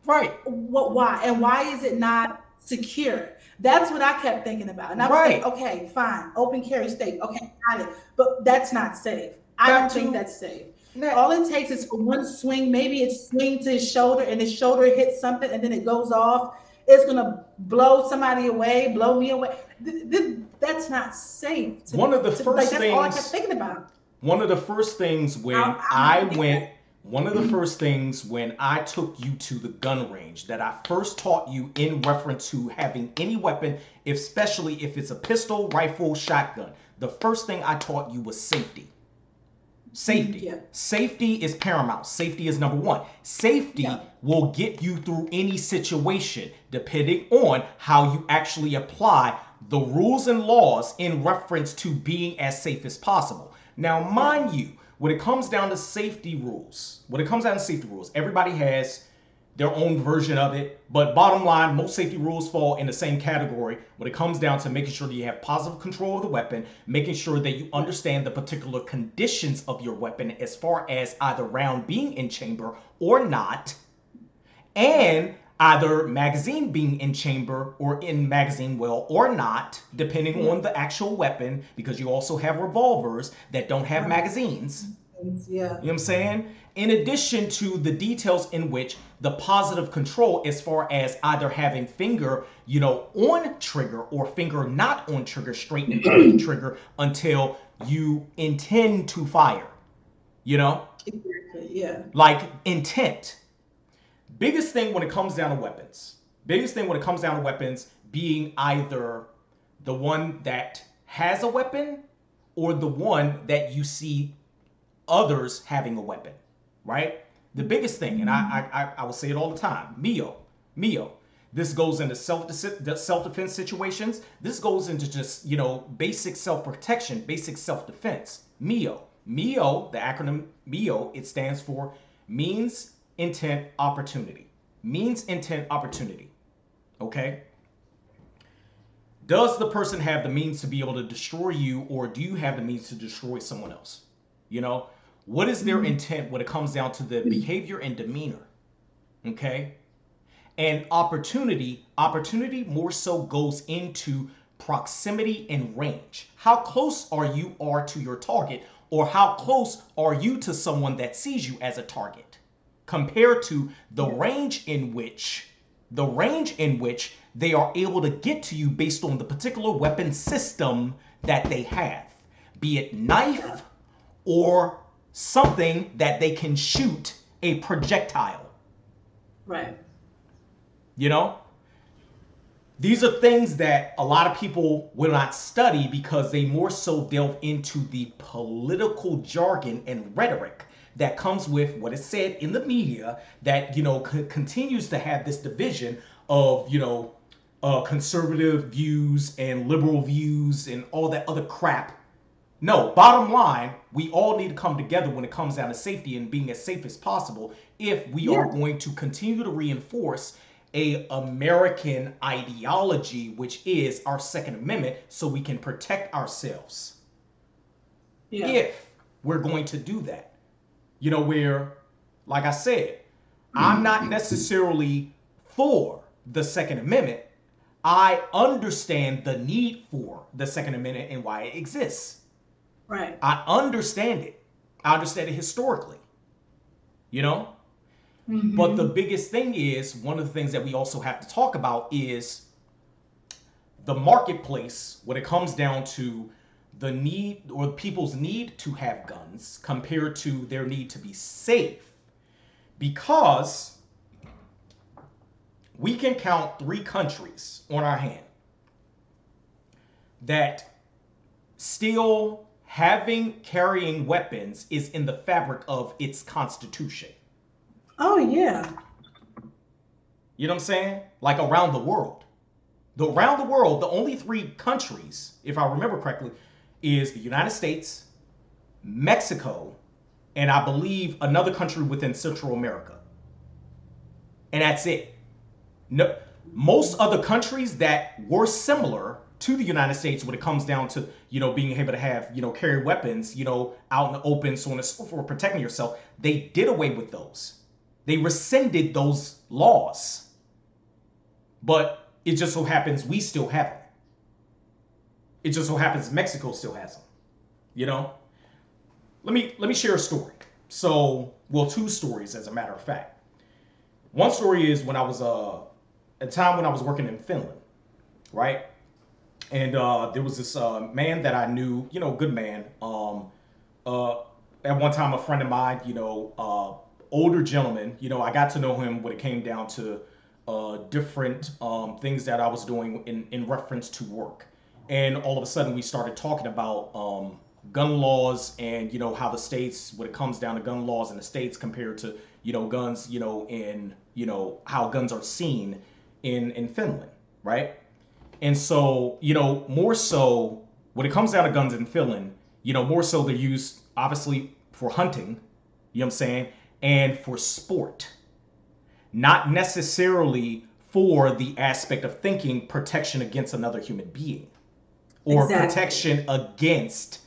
Speaker 1: Right.
Speaker 2: Why? And why is it not secure? That's what I kept thinking about. And I was like, okay, fine, open carry state. Okay, got it. But that's not safe. I don't think that's safe. All it takes is for one swing. Maybe it's swing to his shoulder and his shoulder hits something and then it goes off. It's going to blow somebody away, blow me away. That's not safe.
Speaker 1: One of the first things.
Speaker 2: That's all I kept thinking about.
Speaker 1: One of the first things when when I took you to the gun range, that I first taught you in reference to having any weapon, especially if it's a pistol, rifle, shotgun, the first thing I taught you was safety. Safety. Yeah. Safety is paramount. Safety is number one. Safety will get you through any situation depending on how you actually apply the rules and laws in reference to being as safe as possible. Now, mind you, when it comes down to safety rules, everybody has their own version of it. But bottom line, most safety rules fall in the same category when it comes down to making sure that you have positive control of the weapon, making sure that you understand the particular conditions of your weapon as far as either round being in chamber or not, and either magazine being in chamber or in magazine well or not, depending on the actual weapon, because you also have revolvers that don't have magazines.
Speaker 2: Yeah.
Speaker 1: You know what I'm saying? In addition to the details in which the positive control, as far as either having finger, on trigger or finger not on trigger, straightening off the trigger until you intend to fire, you know?
Speaker 2: Exactly. Yeah.
Speaker 1: Like intent. Biggest thing when it comes down to weapons. Biggest thing when it comes down to weapons being either the one that has a weapon or the one that you see others having a weapon, right? The biggest thing, and I will say it all the time, Mio. This goes into self-defense situations. This goes into just, basic self-protection, basic self-defense. Mio, the acronym Mio, it stands for means, intent, opportunity. Means, intent, opportunity. Okay? Does the person have the means to be able to destroy you, or do you have the means to destroy someone else? What is their intent when it comes down to the behavior and demeanor? Okay? And opportunity more so goes into proximity and range. How close you are to your target, or how close are you to someone that sees you as a target, compared to the range in which they are able to get to you based on the particular weapon system that they have, be it knife or something that they can shoot a projectile.
Speaker 2: Right.
Speaker 1: These are things that a lot of people will not study because they more so delve into the political jargon and rhetoric that comes with what is said in the media that, continues to have this division of, conservative views and liberal views and all that other crap. No, bottom line, we all need to come together when it comes down to safety and being as safe as possible if we are going to continue to reinforce a American ideology, which is our Second Amendment, so we can protect ourselves. Yeah. If we're going to do that. Where, like I said, I'm not necessarily for the Second Amendment. I understand the need for the Second Amendment and why it exists.
Speaker 2: Right.
Speaker 1: I understand it. I understand it historically. But the biggest thing is, one of the things that we also have to talk about is the marketplace when it comes down to the need or people's need to have guns compared to their need to be safe. Because we can count 3 countries on our hand that still carrying weapons is in the fabric of its constitution.
Speaker 2: Oh, yeah.
Speaker 1: You know what I'm saying? Like around the world. Around the world, the only 3 countries, if I remember correctly, is the United States, Mexico, and I believe another country within Central America. And that's it. No, most other countries that were similar to the United States when it comes down to, being able to have, carry weapons, out in the open, so on and so forth, protecting yourself, they did away with those. They rescinded those laws. But it just so happens we still have them. It just so happens Mexico still has them. Let me share a story. So, 2 stories as a matter of fact. One story is when I was a time when I was working in Finland, right? And there was this man that I knew, good man. At one time, a friend of mine, older gentleman, I got to know him when it came down to different things that I was doing in reference to work. And all of a sudden we started talking about gun laws and, how the states, when it comes down to gun laws in the states compared to, guns, in, how guns are seen in Finland, right? And so, more so when it comes down to guns in Finland, more so they're used obviously for hunting, you know what I'm saying, and for sport. Not necessarily for the aspect of thinking protection against another human being or protection against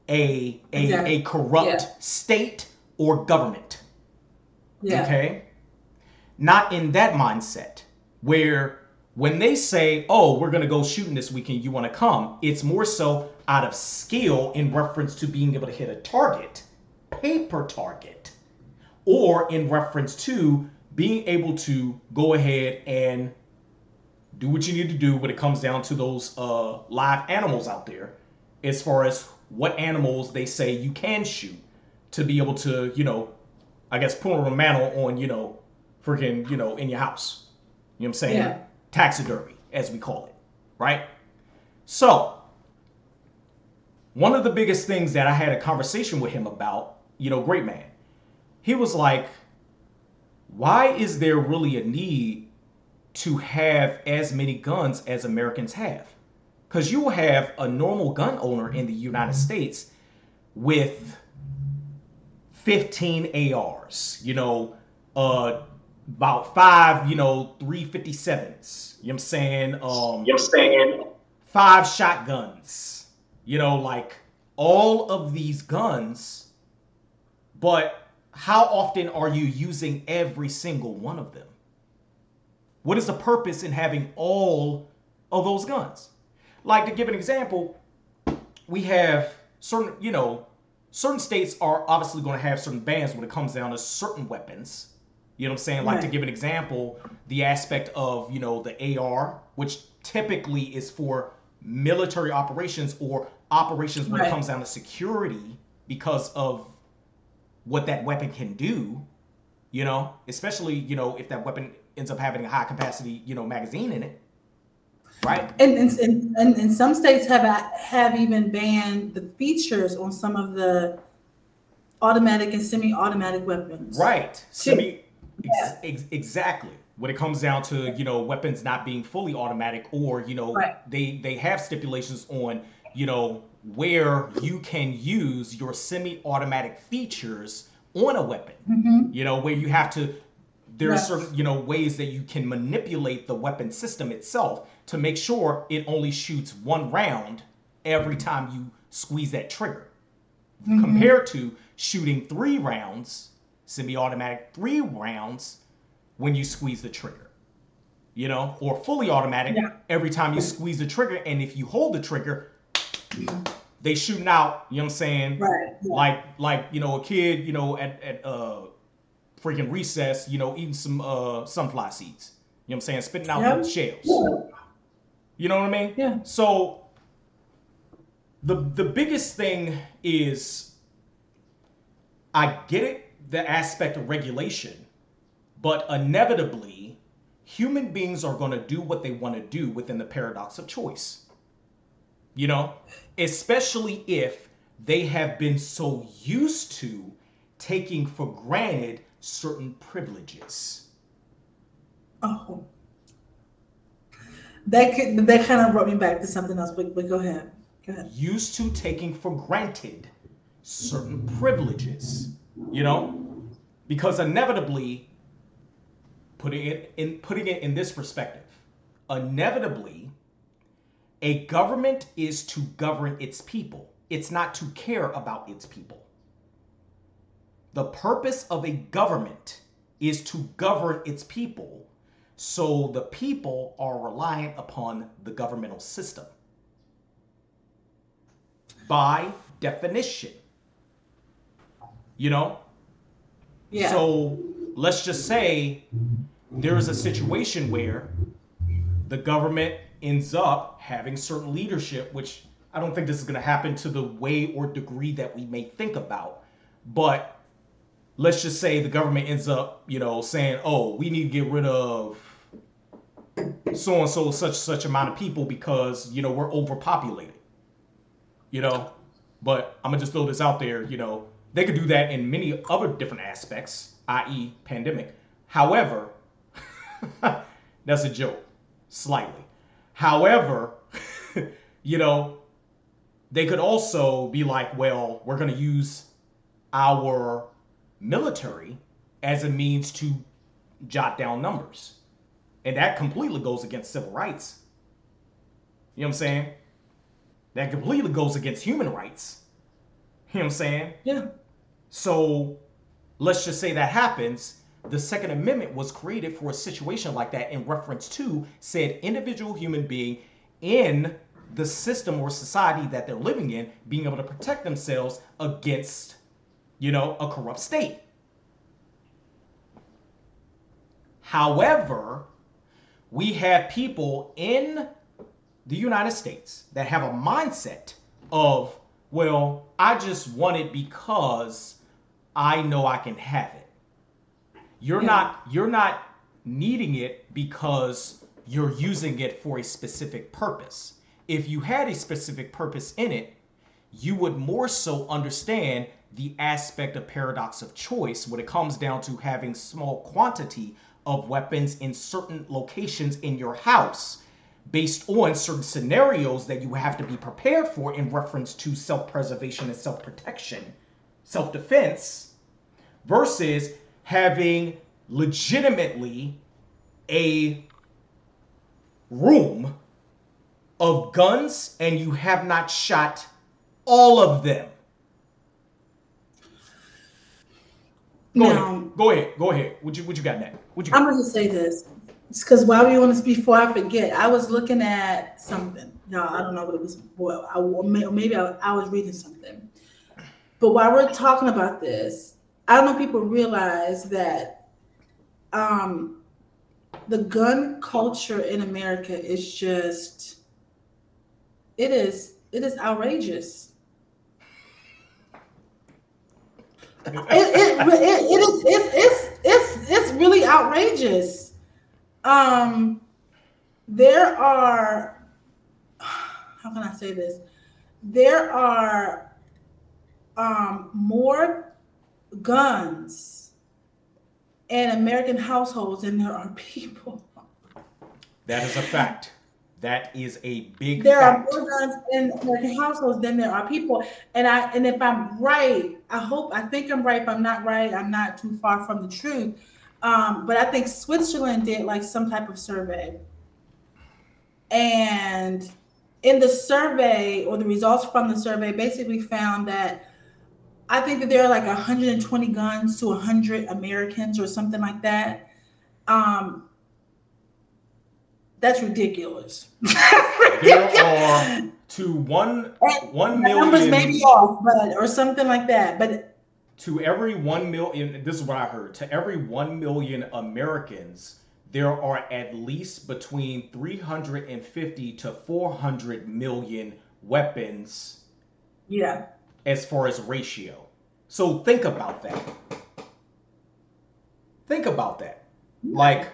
Speaker 1: a corrupt state or government. Yeah. Okay? Not in that mindset where when they say, oh, we're going to go shooting this weekend, you want to come? It's more so out of skill in reference to being able to hit a target paper target, or in reference to being able to go ahead and do what you need to do when it comes down to those live animals out there, as far as what animals they say you can shoot to be able to, I guess put a mantle on, freaking, in your house. You know what I'm saying?
Speaker 2: Yeah.
Speaker 1: Taxidermy, as we call it, right? So, one of the biggest things that I had a conversation with him about, great man, he was like, why is there really a need to have as many guns as Americans have? Because you will have a normal gun owner in the United States with 15 ARs, about 5, 357s. You know what I'm saying? 5 shotguns. Like all of these guns, but how often are you using every single one of them? What is the purpose in having all of those guns? Like, to give an example, we have certain states are obviously going to have certain bans when it comes down to certain weapons. You know what I'm saying? Like, to give an example, the aspect of, the AR, which typically is for military operations or operations when it comes down to security because of what that weapon can do, especially, if that weapon ends up having a high capacity, magazine in it. Right.
Speaker 2: And some states have even banned the features on some of the automatic and semi-automatic weapons.
Speaker 1: Right. Exactly. When it comes down to, weapons not being fully automatic, or, they have stipulations on, where you can use your semi-automatic features on a weapon, where you have to, there are certain, ways that you can manipulate the weapon system itself to make sure it only shoots 1 round every time you squeeze that trigger, compared to shooting 3 rounds, semi-automatic 3 rounds, when you squeeze the trigger, or fully automatic every time you squeeze the trigger. And if you hold the trigger, they shooting out, you know what I'm saying?
Speaker 2: Right. Yeah.
Speaker 1: Like, a kid, at freaking recess, eating some sunflower seeds. You know what I'm saying? Spitting out the shells. You know what I mean?
Speaker 2: Yeah.
Speaker 1: So the biggest thing is, I get it, the aspect of regulation, but inevitably human beings are going to do what they want to do within the paradox of choice. Especially if they have been so used to taking for granted certain privileges.
Speaker 2: Oh, that kind of brought me back to something else. But go ahead.
Speaker 1: Used to taking for granted certain privileges, because inevitably, putting it in this perspective, inevitably, a government is to govern its people. It's not to care about its people. The purpose of a government is to govern its people, so the people are reliant upon the governmental system. By definition. Yeah. So let's just say there is a situation where the government ends up having certain leadership, which I don't think this is going to happen to the way or degree that we may think about. But let's just say the government ends up, saying, oh, we need to get rid of so-and-so, such amount of people because, we're overpopulated. But I'm going to just throw this out there, they could do that in many other different aspects, i.e. pandemic. However, that's a joke, slightly. However, they could also be like, well, we're going to use our military as a means to jot down numbers. And that completely goes against civil rights. You know what I'm saying? That completely goes against human rights. You know what I'm saying?
Speaker 2: Yeah.
Speaker 1: So let's just say that happens. The Second Amendment was created for a situation like that in reference to said individual human being in the system or society that they're living in being able to protect themselves against a corrupt state. However, we have people in the United States that have a mindset of, well, I just want it because I know I can have it. You're not needing it because you're using it for a specific purpose. If you had a specific purpose in it, you would more so understand the aspect of paradox of choice when it comes down to having small quantity of weapons in certain locations in your house based on certain scenarios that you have to be prepared for in reference to self-preservation and self-protection, self-defense, versus having legitimately a room of guns and you have not shot all of them. Go ahead. What you got next?
Speaker 2: I'm going to say this. It's because while we on this, before I forget, I was looking at something. No, I don't know what it was. Maybe I was reading something. But while we're talking about this, I don't know if people realize that the gun culture in America is just, it is outrageous. It's really outrageous. There are, how can I say this? There are more guns in American households than there are people.
Speaker 1: That is a fact. That is a big
Speaker 2: There
Speaker 1: fact.
Speaker 2: are more guns in American households than there are people. And if I'm right, I think I'm right. If I'm not right, I'm not too far from the truth. But I think Switzerland did like some type of survey. And in the survey, or the results from the survey, basically found that I think that there are like 120 guns to 100 Americans or something like that. That's ridiculous.
Speaker 1: There are to 1 million.
Speaker 2: Numbers may be off, or something like that. But
Speaker 1: to every 1 million, this is what I heard. To every 1 million Americans, there are at least between 350 to 400 million weapons.
Speaker 2: Yeah.
Speaker 1: As far as ratio. So think about that. Like,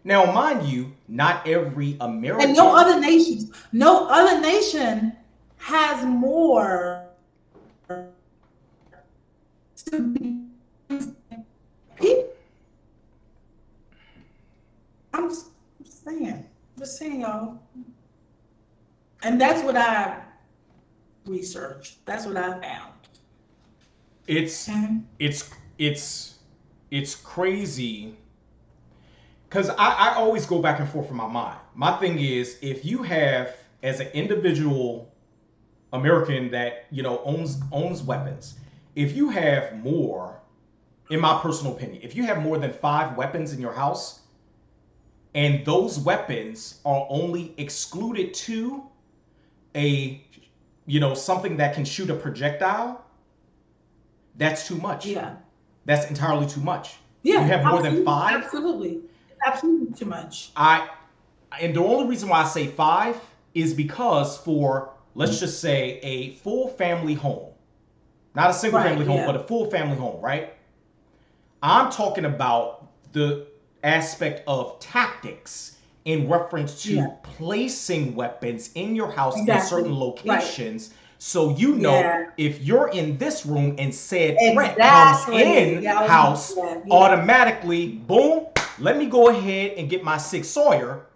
Speaker 1: now mind you, not every American.
Speaker 2: And no other nation has more people. I'm just saying, y'all. And that's what I researched. That's what I found.
Speaker 1: It's crazy because I always go back and forth in my mind. My thing is, if you have, as an individual American that owns weapons, if you have more, in my personal opinion, if you have more than 5 weapons in your house, and those weapons are only excluded to a something that can shoot a projectile, that's too much.
Speaker 2: Yeah.
Speaker 1: That's entirely too much.
Speaker 2: Yeah.
Speaker 1: You have more than 5?
Speaker 2: Absolutely too much.
Speaker 1: And the only reason why I say 5 is because for, let's just say, a full family home, not a single family home, but a full family home, right? I'm talking about the aspect of tactics in reference to placing weapons in your house in certain locations. Right. So if you're in this room and said threat comes in house, automatically, boom, let me go ahead and get my 6 Sawyer.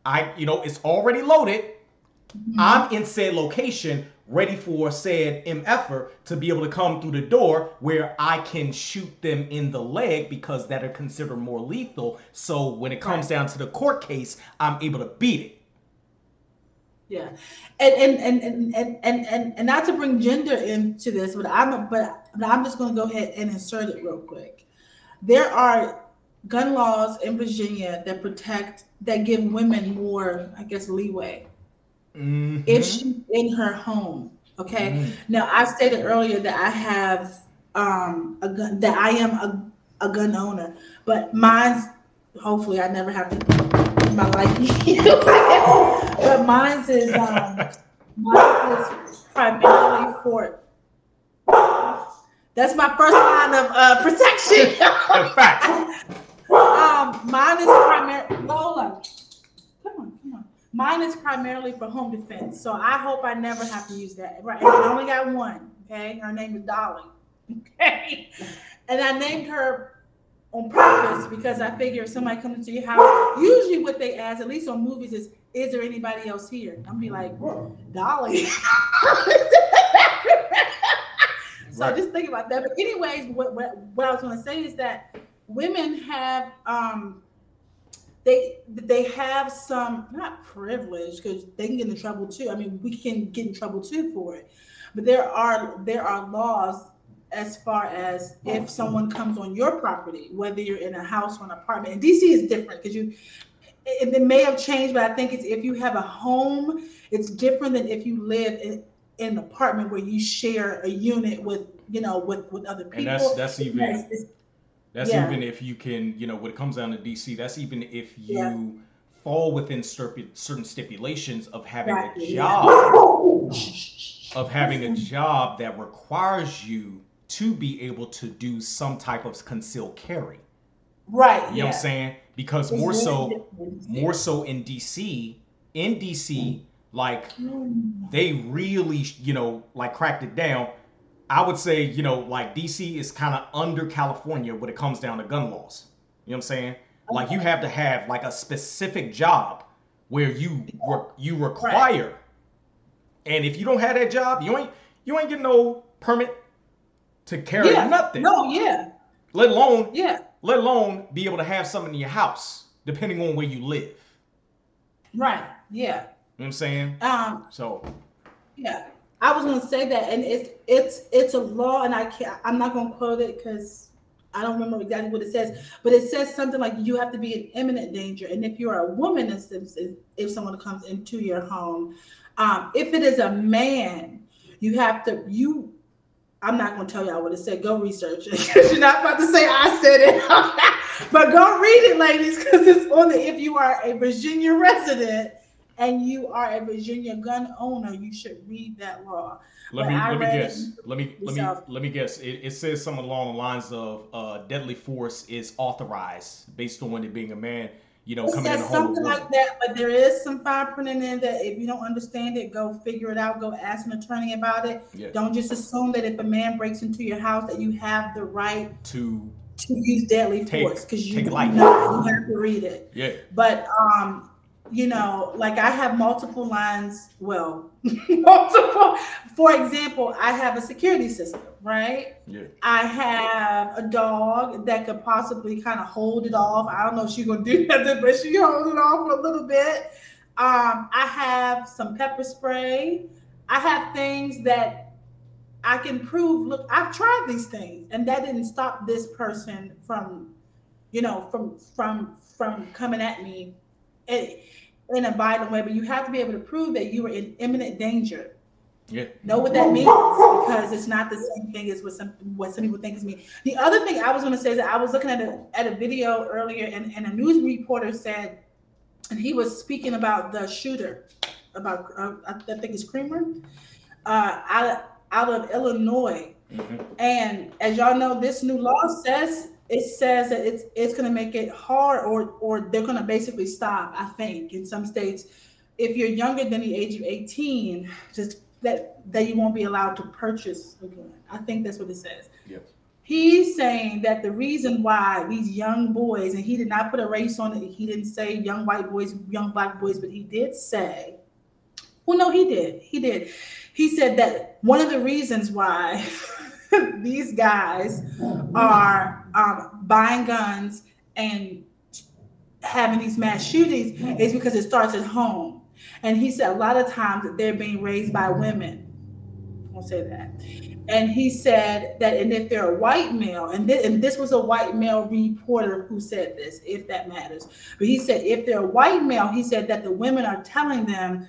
Speaker 1: It's already loaded. Mm-hmm. I'm in said location, ready for said MFer to be able to come through the door where I can shoot them in the leg because that are considered more lethal. So when it comes down to the court case, I'm able to beat it.
Speaker 2: Yeah, and not to bring gender into this, but I'm just going to go ahead and insert it real quick. There are gun laws in Virginia that give women more, I guess, leeway. If she's in her home. Okay. Now, I stated earlier that I have a gun, that I am a gun owner. But mine's, hopefully I never have to in my life. But mine is primarily for, that's my first line of protection.
Speaker 1: In fact,
Speaker 2: Mine is primarily, Lola, come on. Mine is primarily for home defense. So I hope I never have to use that. Right. And I only got one. Okay. Her name is Dolly. Okay. And I named her on purpose because I figure if somebody comes into your house, usually what they ask, at least on movies, is there anybody else here? I'll be like, Dolly. So
Speaker 1: right.
Speaker 2: just think about that. But anyways, what I was going to say is that women have they have some, not privilege, because they can get in trouble too. I mean, we can get in trouble too for it. But there are laws as far as if someone comes on your property, whether you're in a house or an apartment. And DC is different because it may have changed, but I think it's if you have a home, it's different than if you live in an apartment where you share a unit with other people.
Speaker 1: And that's even
Speaker 2: yeah.
Speaker 1: even if you can, when it comes down to DC, that's even if you fall within certain stipulations of having a job, that requires you to be able to do some type of concealed carry.
Speaker 2: Right.
Speaker 1: You know what I'm saying? Because more so in DC, like they really, like cracked it down. I would say, like DC is kind of under California when it comes down to gun laws. You know what I'm saying? Like you have to have like a specific job where you require, and if you don't have that job, you ain't getting no permit to carry nothing.
Speaker 2: No, yeah.
Speaker 1: Let alone be able to have something in your house, depending on where you live.
Speaker 2: Right. Yeah.
Speaker 1: You know what I'm saying? So.
Speaker 2: Yeah. I was going to say that, and it's a law, and I'm not going to quote it because I don't remember exactly what it says, but it says something like you have to be in imminent danger, and if you're a woman, if someone comes into your home, if it is a man, you have to I'm not going to tell y'all what it said. Go research it because you're not about to say I said it, but go read it, ladies, because it's on the. If you are a Virginia resident and you are a Virginia gun owner, you should read that law.
Speaker 1: Let me guess. It says something along the lines of deadly force is authorized based on it being a man, coming in the home.
Speaker 2: Something like that, but there is some fine print in there that if you don't understand it, go figure it out. Go ask an attorney about it. Yeah. Don't just assume that if a man breaks into your house that you have the right to use deadly force, because you have to read it.
Speaker 1: Yeah.
Speaker 2: But like I have multiple lines. Well, multiple. For example, I have a security system, right?
Speaker 1: Yeah.
Speaker 2: I have a dog that could possibly kind of hold it off. I don't know if she's gonna do that, but she holds it off for a little bit. I have some pepper spray. I have things that I can prove. Look, I've tried these things, and that didn't stop this person from coming at me in a violent way. But you have to be able to prove that you were in imminent danger.
Speaker 1: Yeah.
Speaker 2: Know what that means, because it's not the same thing as what some people think it means. The other thing I was going to say is that I was looking at a video earlier, and a news reporter said, and he was speaking about the shooter, about I think it's Creamer, out of Illinois.
Speaker 1: Mm-hmm.
Speaker 2: And as y'all know, this new law says that it's going to make it hard, or they're going to basically stop, I think, in some states, if you're younger than the age of 18, just that you won't be allowed to purchase a gun. I think that's what it says.
Speaker 1: Yep.
Speaker 2: He's saying that the reason why these young boys, and he did not put a race on it, he didn't say young white boys, young black boys, but he did say, well, no, he did. He said that one of the reasons why these guys are buying guns and having these mass shootings is because it starts at home. And he said a lot of times that they're being raised by women. I'll say that. And he said that, and if they're a white male, and this was a white male reporter who said this, if that matters. But he said if they're a white male, he said that the women are telling them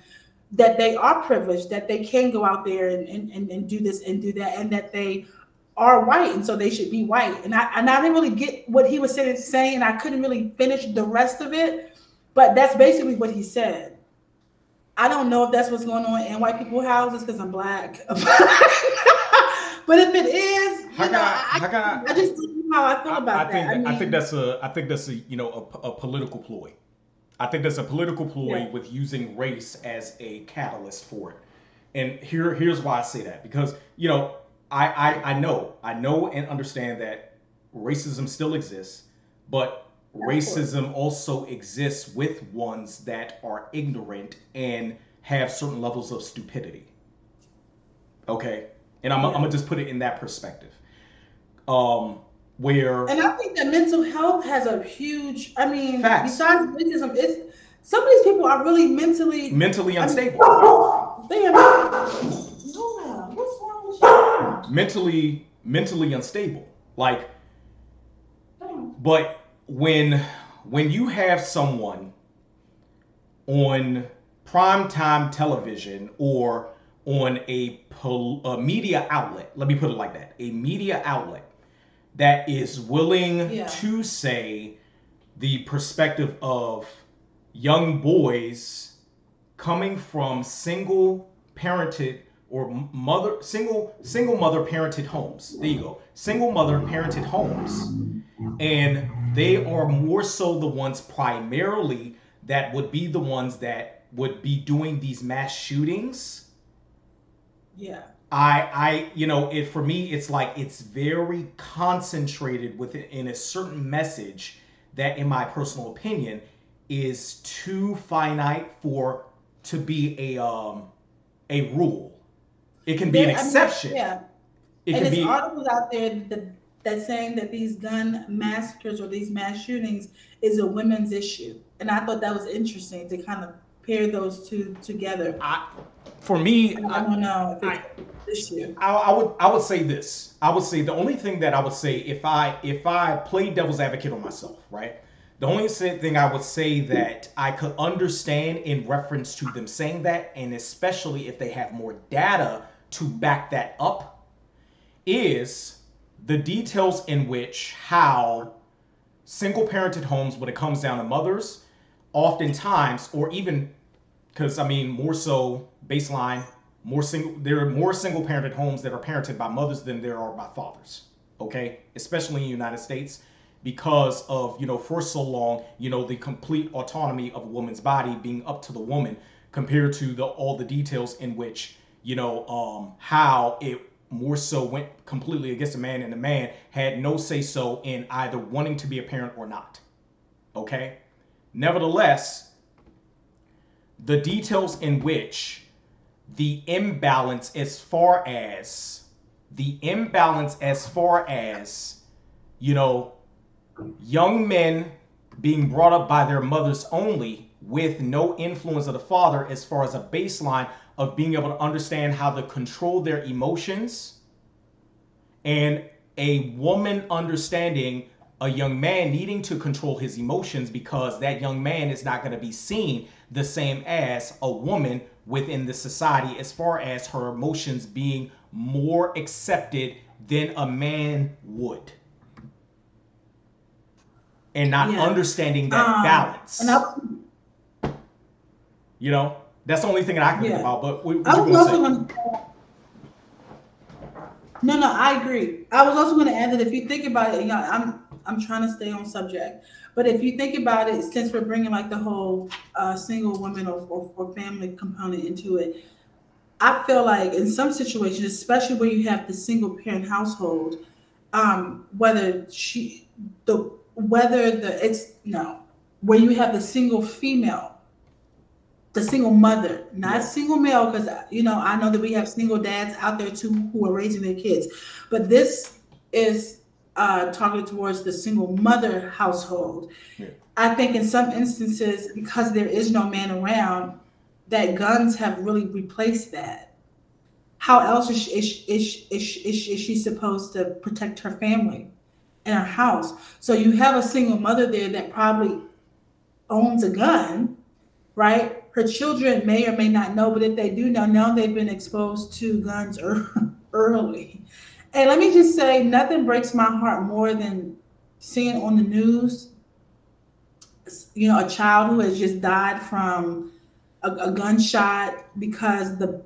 Speaker 2: that they are privileged, that they can go out there and do this and do that, and that they are white, and so they should be white. And I didn't really get what he was saying, and I couldn't really finish the rest of it. But that's basically what he said. I don't know if that's what's going on in white people's houses because I'm black. But if it is, I just don't know how I feel about that.
Speaker 1: I think that's a a political ploy. I think that's a political ploy with using race as a catalyst for it. And here's why I say that, because I know and understand that racism still exists, but racism also exists with ones that are ignorant and have certain levels of stupidity. Okay, and I'm gonna just put it in that perspective. Where
Speaker 2: And I think that mental health has a huge. I mean,
Speaker 1: facts,
Speaker 2: besides racism, it's some of these people are really mentally
Speaker 1: unstable.
Speaker 2: They are. Nora, what's wrong with you?
Speaker 1: Mentally unstable. Like, but when you have someone on primetime television or on a media outlet, let me put it like that, a media outlet that is willing to say the perspective of young boys coming from single parented or single mother parented homes. There you go. Single mother parented homes. And they are more so the ones primarily that would be the ones that would be doing these mass shootings.
Speaker 2: Yeah.
Speaker 1: It for me, it's like it's very concentrated within a certain message that, in my personal opinion, is too finite to be a rule. It can be an exception.
Speaker 2: It and there's articles out there that saying that these gun massacres or these mass shootings is a women's issue, and I thought that was interesting to kind of pair those two together.
Speaker 1: I don't know if it's issue. I would say this. I would say the only thing that I would say if I play devil's advocate on myself, right? The only thing I would say that I could understand in reference to them saying that, and especially if they have more data to back that up, is the details in which how single parented homes, when it comes down to mothers, oftentimes, or even because more so baseline, there are more single parented homes that are parented by mothers than there are by fathers. Okay, especially in the United States, because of for so long the complete autonomy of a woman's body being up to the woman, compared to all the details in which how it more so went completely against the man, and the man had no say so in either wanting to be a parent or not. Okay, nevertheless, the details in which the imbalance as far as young men being brought up by their mothers only, with no influence of the father as far as a baseline of being able to understand how to control their emotions, and a woman understanding a young man needing to control his emotions, because that young man is not going to be seen the same as a woman within the society, as far as her emotions being more accepted than a man would, and not understanding that balance. That's the only thing that I can think about. But what you going to say?
Speaker 2: No, I agree. I was also going to add that if you think about it, I'm trying to stay on subject, but if you think about it, since we're bringing like the whole single woman or family component into it, I feel like in some situations, especially where you have the single parent household, where you have the single female, the single mother, not single male, because I know that we have single dads out there too who are raising their kids, but this is targeted towards the single mother household. I think in some instances, because there is no man around, that guns have really replaced that. How else is she supposed to protect her family and her house? So you have a single mother there that probably owns a gun, right? Her children may or may not know, but if they do know, now they've been exposed to guns early. And let me just say, nothing breaks my heart more than seeing on the news, a child who has just died from a gunshot because the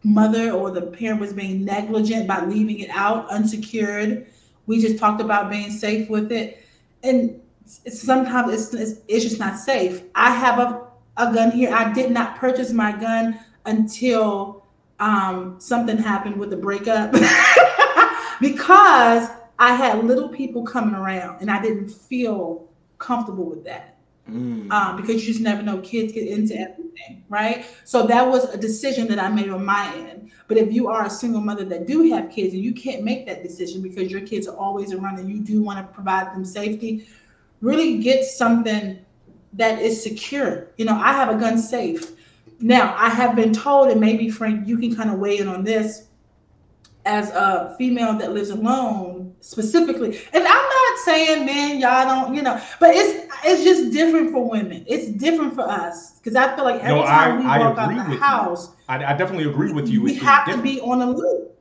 Speaker 2: mother or the parent was being negligent by leaving it out unsecured. We just talked about being safe with it, and sometimes it's just not safe. I have a gun here. I did not purchase my gun until something happened with the breakup because I had little people coming around, and I didn't feel comfortable with that. Because you just never know, kids get into everything, right? So that was a decision that I made on my end. But if you are a single mother that do have kids and you can't make that decision because your kids are always around and you do want to provide them safety, really get something that is secure. I have a gun safe. Now, I have been told, and maybe Frank, you can kind of weigh in on this, as a female that lives alone specifically. And I'm not saying men, y'all don't, but it's just different for women. It's different for us because I feel like
Speaker 1: No,
Speaker 2: every time we
Speaker 1: I
Speaker 2: walk out
Speaker 1: agree
Speaker 2: the
Speaker 1: with you.
Speaker 2: house,
Speaker 1: I definitely agree with you.
Speaker 2: we
Speaker 1: It's
Speaker 2: have to
Speaker 1: different.
Speaker 2: be on alert.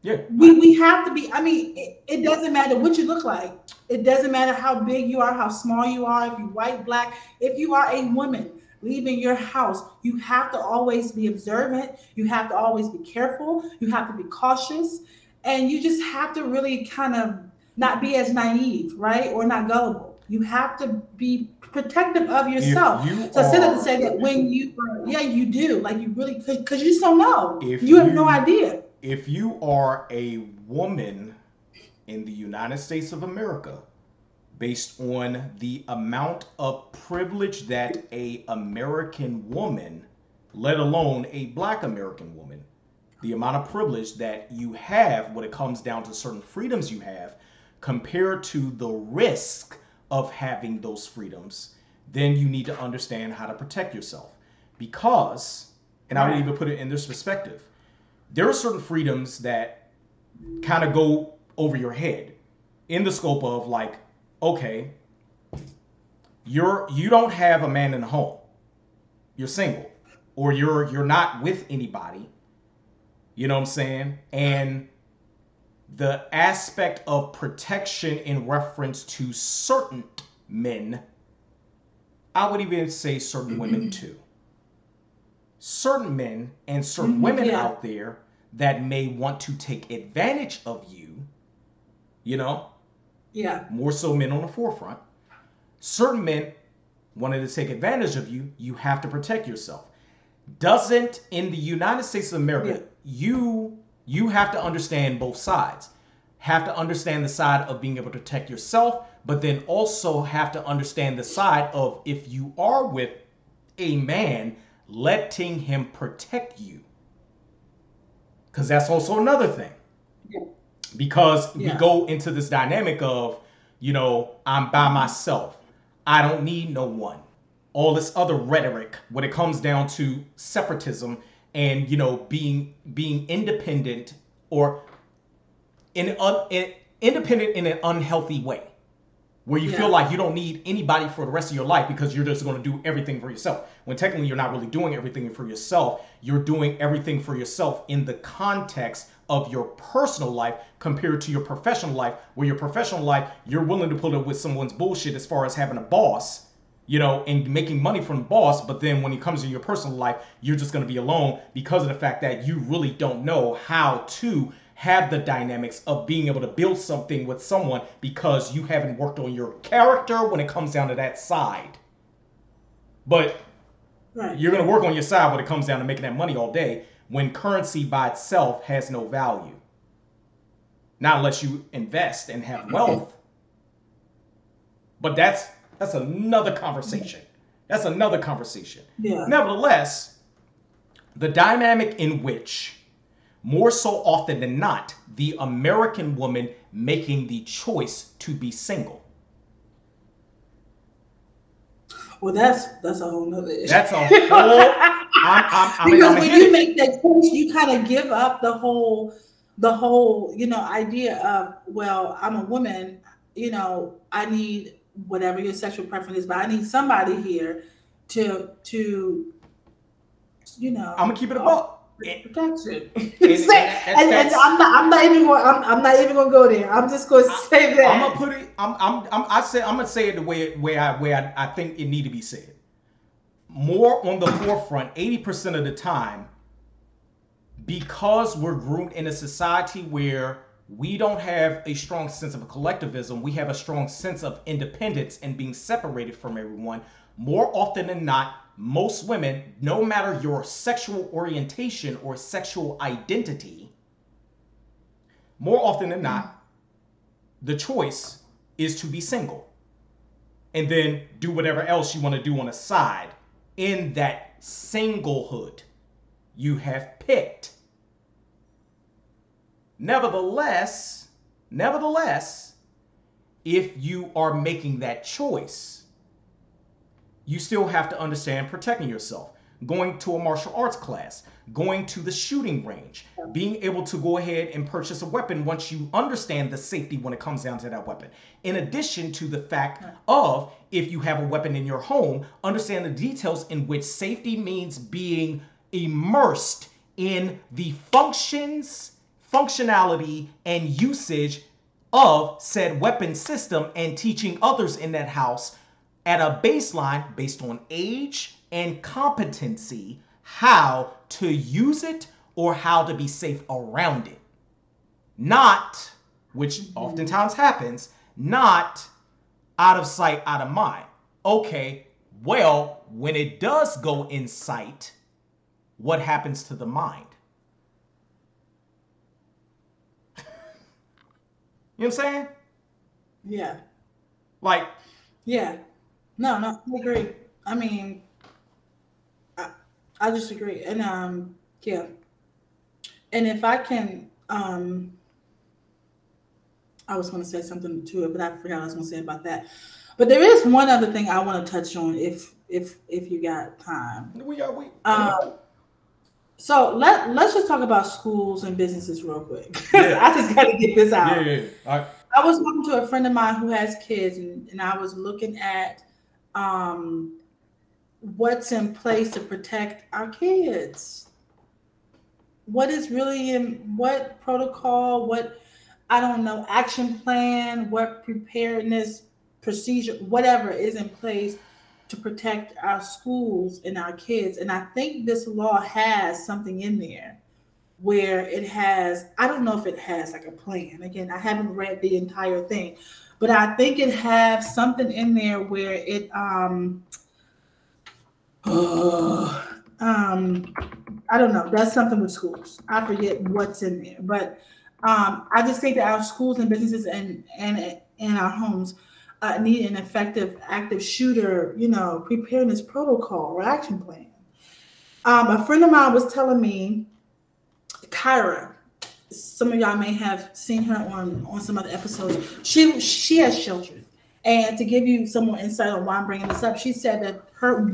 Speaker 1: Yeah.
Speaker 2: We have to be. I mean, it doesn't matter what you look like. It doesn't matter how big you are, how small you are, if you're white, black. If you are a woman leaving your house, you have to always be observant. You have to always be careful. You have to be cautious. And you just have to really kind of not be as naive, right? Or not gullible. You have to be protective of
Speaker 1: If
Speaker 2: yourself.
Speaker 1: you
Speaker 2: So I said that to
Speaker 1: are
Speaker 2: say that when yeah, you do. Like you really, because you just don't know.
Speaker 1: if
Speaker 2: You have no
Speaker 1: you
Speaker 2: idea.
Speaker 1: if you are a woman in the United States of America, based on the amount of privilege that a American woman, let alone a black American woman, the amount of privilege that you have when it comes down to certain freedoms you have compared to the risk of having those freedoms, then you need to understand how to protect yourself. Because, and I would
Speaker 2: Right.
Speaker 1: even put it in this perspective, there are certain freedoms that kind of go over your head in the scope of like, okay, you don't have a man in the home, you're single, or you're not with anybody, you know what I'm saying? And the aspect of protection in reference to certain men, I would even say certain women too. Certain men and certain women
Speaker 2: Yeah.
Speaker 1: out there that may want to take advantage of you, you know,
Speaker 2: Yeah.
Speaker 1: more so men on the forefront. Certain men wanting to take advantage of you, you have to protect yourself. Doesn't in the United States of America, you have to understand both sides. Have to understand the side of being able to protect yourself, but then also have to understand the side of if you are with a man, letting him protect you. Because that's also another thing.
Speaker 2: Yeah.
Speaker 1: Because we
Speaker 2: Yeah.
Speaker 1: go into this dynamic of, I'm by myself. I don't need no one. All this other rhetoric when it comes down to separatism and being independent or independent in an unhealthy way where you feel
Speaker 2: Yeah.
Speaker 1: like you don't need anybody for the rest of your life because you're just going to do everything for yourself. When technically you're not really doing everything for yourself. You're doing everything for yourself in the context of your personal life compared to your professional life, where your professional life, you're willing to put up with someone's bullshit as far as having a boss, and making money from the boss. But then when it comes to your personal life, you're just going to be alone because of the fact that you really don't know how to have the dynamics of being able to build something with someone because you haven't worked on your character when it comes down to that side. But
Speaker 2: Right.
Speaker 1: you're going to work on your side when it comes down to making that money all day when currency by itself has no value. Not unless you invest and have wealth. But that's another conversation. That's another conversation.
Speaker 2: Yeah.
Speaker 1: Nevertheless, the dynamic in which, more so often than not, the American woman making the choice to be single.
Speaker 2: Well, that's a whole nother issue.
Speaker 1: That's a whole.
Speaker 2: Because
Speaker 1: I'm
Speaker 2: when you make that choice, you kind of give up the whole idea of, well, I'm a woman, I need whatever your sexual preference is, but I need somebody here to
Speaker 1: I'm gonna keep it a
Speaker 2: oh,
Speaker 1: buck. And,
Speaker 2: protection.
Speaker 1: that's
Speaker 2: I'm not even gonna go there. I'm just gonna say
Speaker 1: I'm gonna
Speaker 2: that.
Speaker 1: put it. I'm gonna say it the way I think it need to be said. More on the forefront, 80% of the time, because we're groomed in a society where we don't have a strong sense of collectivism, we have a strong sense of independence and being separated from everyone. More often than not, most women, no matter your sexual orientation or sexual identity, more often than not, the choice is to be single and then do whatever else you want to do on the side in that singlehood you have picked. Nevertheless, if you are making that choice, you still have to understand protecting yourself. Going to a martial arts class, going to the shooting range, being able to go ahead and purchase a weapon once you understand the safety when it comes down to that weapon. In addition to the fact of, if you have a weapon in your home, understand the details in which safety means being immersed in the functionality, and usage of said weapon system, and teaching others in that house at a baseline based on age and competency how to use it or how to be safe around it. Not, which oftentimes happens, not out of sight, out of mind. Okay, well, when it does go in sight, what happens to the mind? You know what I'm saying?
Speaker 2: Yeah.
Speaker 1: Like,
Speaker 2: Yeah. No, I agree. I mean, I, I just agree. And yeah. And if I can I was gonna say something to it, but I forgot what I was gonna say about that. But there is one other thing I want to touch on if you got time.
Speaker 1: we got we
Speaker 2: Um so let's just talk about schools and businesses real quick.
Speaker 1: yeah.
Speaker 2: I just gotta get this
Speaker 1: Yeah,
Speaker 2: out.
Speaker 1: yeah. All right.
Speaker 2: I was talking to a friend of mine who has kids, and I was looking at um, what's in place to protect our kids. What is really in what protocol, what I don't know, action plan, what preparedness procedure, whatever is in place to protect our schools and our kids. And I think this law has something in there where it has, I don't know if it has like a plan. Again, I haven't read the entire thing, but I think it has something in there where it um I don't know, does something with schools. I forget what's in there, but I just think that our schools and businesses and our homes need an effective active shooter, preparedness protocol or action plan. A friend of mine was telling me, Kyra, some of y'all may have seen her on some other episodes. She has children, and to give you some more insight on why I'm bringing this up, she said that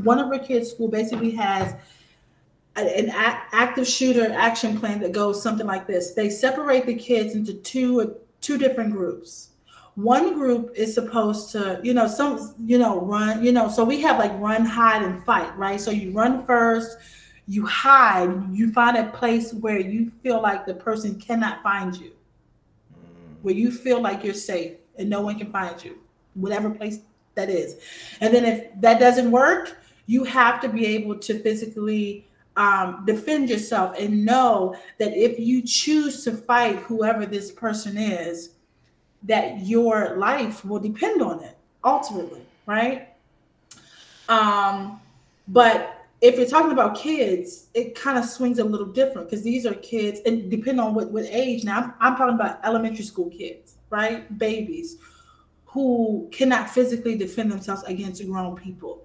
Speaker 2: one of her kids' school basically has an active shooter action plan that goes something like this. They separate the kids into two different groups. One group is supposed to, run, so we have like run, hide, and fight, right? So you run first, you hide, you find a place where you feel like the person cannot find you, where you feel like you're safe and no one can find you, whatever place that is. And then if that doesn't work, you have to be able to physically defend yourself and know that if you choose to fight whoever this person is, that your life will depend on it ultimately, right? But if you're talking about kids, it kind of swings a little different because these are kids, and depending on what age. Now, I'm talking about elementary school kids, right? Babies who cannot physically defend themselves against grown people,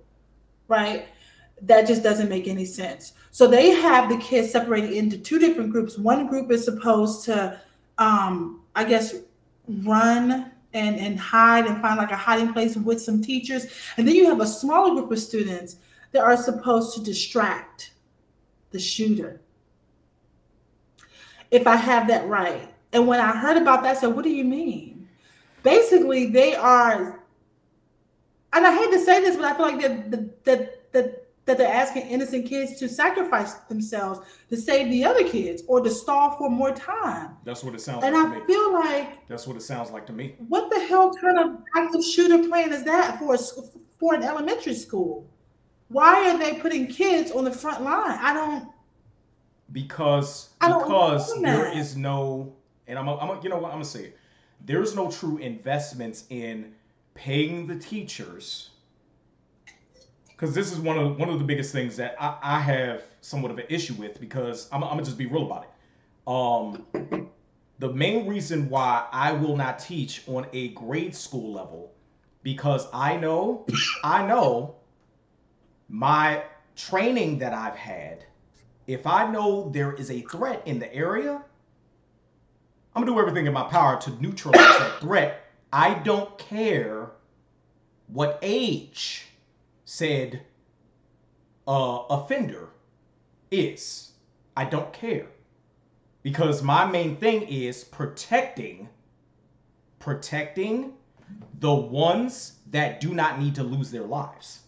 Speaker 2: right? That just doesn't make any sense. So they have the kids separated into two different groups. One group is supposed to, I guess, run and hide and find like a hiding place with some teachers. And then you have a smaller group of students that are supposed to distract the shooter. If I have that right. And when I heard about that, I said, what do you mean? Basically, they are, and I hate to say this, but I feel like that that they're asking innocent kids to sacrifice themselves to save the other kids or to stall for more time.
Speaker 1: That's what it sounds
Speaker 2: And
Speaker 1: like
Speaker 2: I
Speaker 1: to me.
Speaker 2: feel like,
Speaker 1: That's what it sounds like to me.
Speaker 2: what the hell kind of active shooter plan is that for an elementary school? Why are they putting kids on the front line?
Speaker 1: Because
Speaker 2: I don't
Speaker 1: because
Speaker 2: understand
Speaker 1: there
Speaker 2: that.
Speaker 1: is no, and you know what, I'm gonna say it. There's no true investments in paying the teachers, because this is one of the biggest things that I have somewhat of an issue with, because I'm gonna just be real about it. The main reason why I will not teach on a grade school level, because I know my training that I've had, if I know there is a threat in the area, I'm gonna do everything in my power to neutralize that threat. I don't care what age said offender is. I don't care, because my main thing is protecting the ones that do not need to lose their lives.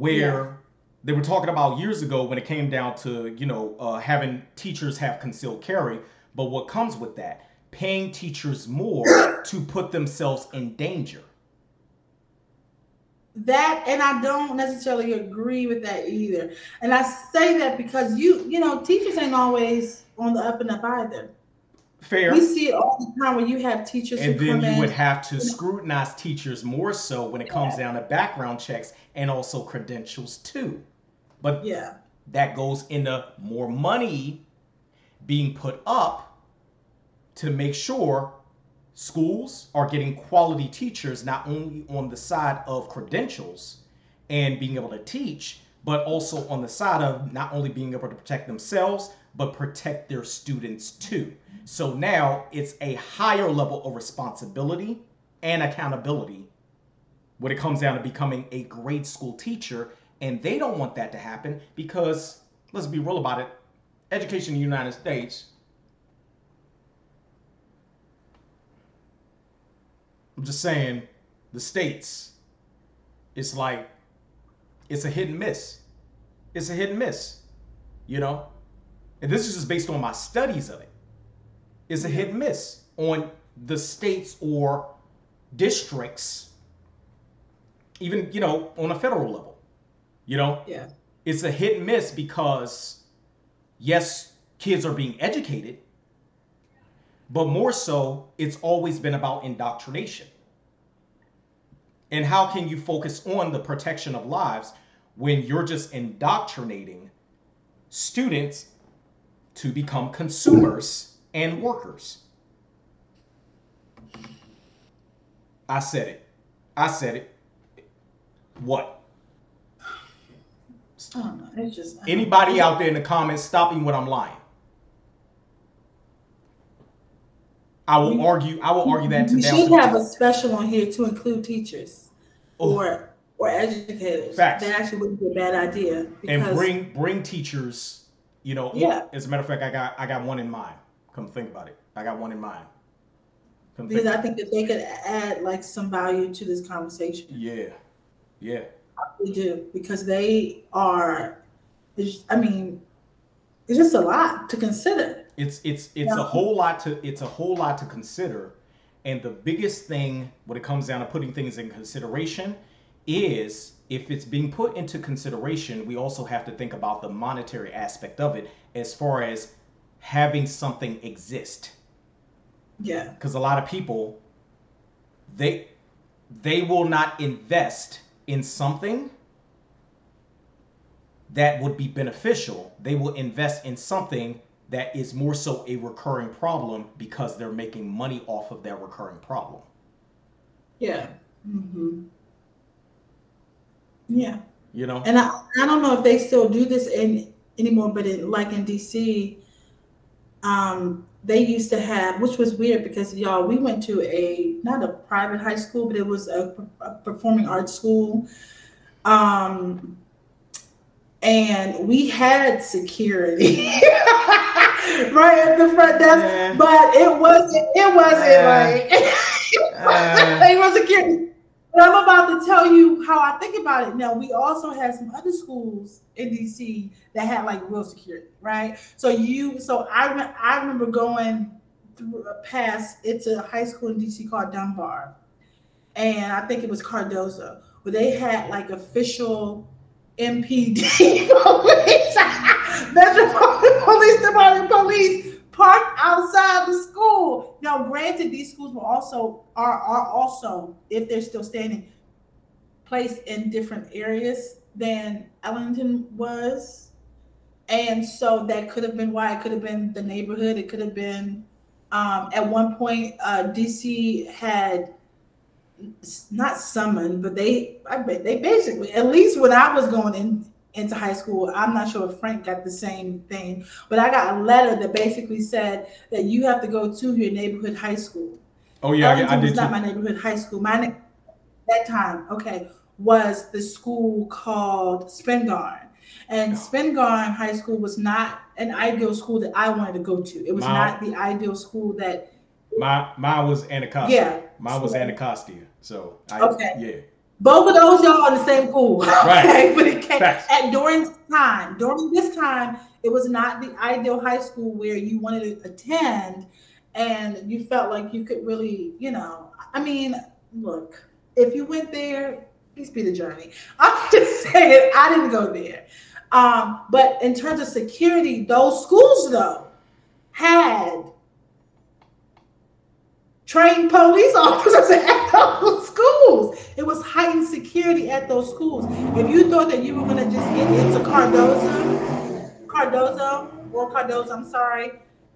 Speaker 2: Yeah.
Speaker 1: Where they were talking about years ago when it came down to, having teachers have concealed carry, but what comes with that, paying teachers more to put themselves in danger.
Speaker 2: That, and I don't necessarily agree with that either. And I say that because teachers ain't always on the up and up either. We
Speaker 1: Fair.
Speaker 2: see it all the time when you have teachers who
Speaker 1: And then
Speaker 2: come
Speaker 1: you would
Speaker 2: in.
Speaker 1: have to scrutinize teachers more so when it comes
Speaker 2: Yeah,
Speaker 1: down to background checks and also credentials too. But
Speaker 2: yeah,
Speaker 1: that goes into more money being put up to make sure schools are getting quality teachers, not only on the side of credentials and being able to teach, but also on the side of not only being able to protect themselves, but protect their students too. So now it's a higher level of responsibility and accountability when it comes down to becoming a grade school teacher. And they don't want that to happen because, let's be real about it, education in the United States, I'm just saying, the States, it's like, it's a hit and miss. It's a hit and miss, you know? And this is just based on my studies of it. It's a
Speaker 2: yeah,
Speaker 1: hit and miss on the states or districts, even, on a federal level, you know?
Speaker 2: yeah,
Speaker 1: It's a hit and miss because, yes, kids are being educated, but more so, it's always been about indoctrination. And how can you focus on the protection of lives when you're just indoctrinating students to become consumers and workers? I said it. I said it. What?
Speaker 2: I don't know. It's just, I don't know.
Speaker 1: Anybody out there in the comments, stop me when I'm lying. I will
Speaker 2: We
Speaker 1: argue. I will argue that to
Speaker 2: we
Speaker 1: down
Speaker 2: should
Speaker 1: to.
Speaker 2: have a special on here to include teachers
Speaker 1: Oh,
Speaker 2: or educators.
Speaker 1: facts.
Speaker 2: That actually wouldn't be a bad idea
Speaker 1: And
Speaker 2: because
Speaker 1: bring teachers.
Speaker 2: yeah,
Speaker 1: As a matter of fact, I got one in mind. Come think about it. I got one in mind. Come think
Speaker 2: because I
Speaker 1: about it.
Speaker 2: think that they could add like some value to this conversation.
Speaker 1: Yeah, yeah.
Speaker 2: They do because they are. I mean, it's just a lot to consider.
Speaker 1: It's
Speaker 2: Yeah,
Speaker 1: a whole lot to consider, and the biggest thing when it comes down to putting things in consideration is, if it's being put into consideration, we also have to think about the monetary aspect of it, as far as having something exist.
Speaker 2: yeah,
Speaker 1: Because a lot of people, they they will not invest in something that would be beneficial. They will invest in something that is more so a recurring problem because they're making money off of that recurring problem.
Speaker 2: yeah, hmm yeah.
Speaker 1: You know?
Speaker 2: And I don't know if they still do this anymore, but like in DC, they used to have, which was weird because y'all, we went to a not a private high school, but it was a performing arts school, um, and we had security right at the front desk,
Speaker 1: Eh,
Speaker 2: but it wasn't
Speaker 1: eh,
Speaker 2: like
Speaker 1: eh,
Speaker 2: it wasn't security. But I'm about to tell you how I think about it. Now, we also had some other schools in DC that had like real security, right? So I remember going through past it's a high school in DC called Dunbar, and I think it was Cardozo, where they had like official MPD police, Metropolitan Police Department police parked outside the school. Now, granted, these schools were also are also, if they're still standing, placed in different areas than Ellington was. And so that could have been why. It could have been the neighborhood. It could have been at one point DC had not summoned, but they basically, at least when I was going into high school, I'm not sure if Frank got the same thing, but I got a letter that basically said that you have to go to your neighborhood high school.
Speaker 1: Oh yeah, I
Speaker 2: Ellington was
Speaker 1: did
Speaker 2: not
Speaker 1: too.
Speaker 2: my neighborhood high school. That time, okay, was the school called Spingarn. And Spingarn High School was not an ideal school that I wanted to go to. It was
Speaker 1: My
Speaker 2: not the ideal school that,
Speaker 1: mine was Anacostia.
Speaker 2: yeah.
Speaker 1: Mine was Anacostia. So
Speaker 2: Okay.
Speaker 1: yeah.
Speaker 2: Both of those y'all in the same pool.
Speaker 1: Right.
Speaker 2: Okay. But it came
Speaker 1: Facts.
Speaker 2: at during this time, it was not the ideal high school where you wanted to attend and you felt like you could really, I mean, look, if you went there, please be the journey. I'm just saying I didn't go there. But in terms of security, those schools though had trained police officers at those schools. It was heightened security at those schools. If you thought that you were going to just get into Cardozo, I'm sorry,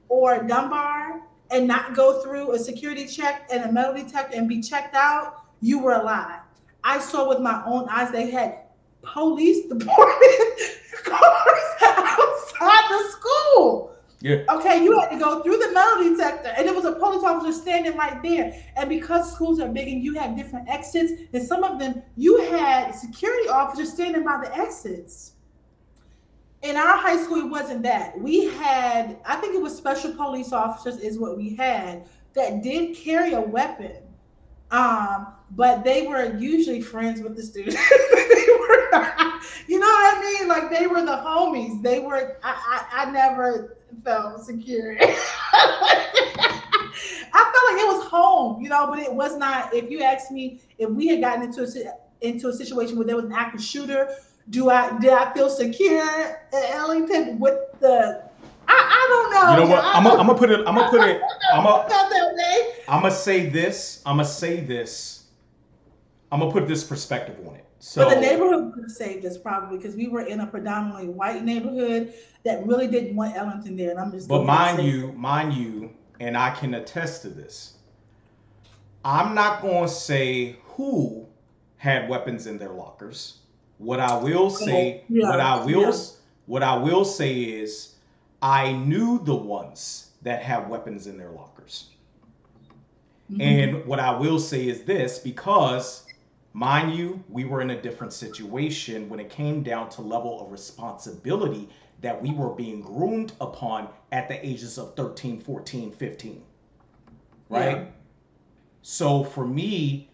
Speaker 2: or Dunbar and not go through a security check and a metal detector and be checked out, you were alive. I saw with my own eyes they had police department cars outside the school.
Speaker 1: Yeah.
Speaker 2: Okay, you had to go through the metal detector, and there was a police officer standing right there. And because schools are big and you have different exits, and some of them you had security officers standing by the exits. In our high school, it wasn't that. We had, I think it was special police officers, is what we had that did carry a weapon. But they were usually friends with the students. They were not, you know what I mean? Like they were the homies. They were. I never felt secure. I felt like it was home, but it was not. If you ask me, if we had gotten into a situation where there was an active shooter, did I feel secure at Ellington with the? I don't know.
Speaker 1: You know what? I'm gonna put it. I'm gonna put it. I'm gonna say this. I'm gonna put this perspective on it. So,
Speaker 2: but the neighborhood could have saved us probably because we were in a predominantly white neighborhood that really didn't want Ellington there, and I'm just.
Speaker 1: But mind you, and I can attest to this. I'm not gonna say who had weapons in their lockers. What I will say, what I will say is, I knew the ones that have weapons in their lockers. Mm-hmm. And what I will say is this, because, mind you, we were in a different situation when it came down to level of responsibility that we were being groomed upon at the ages of 13, 14, 15. Right? Yeah. So for me,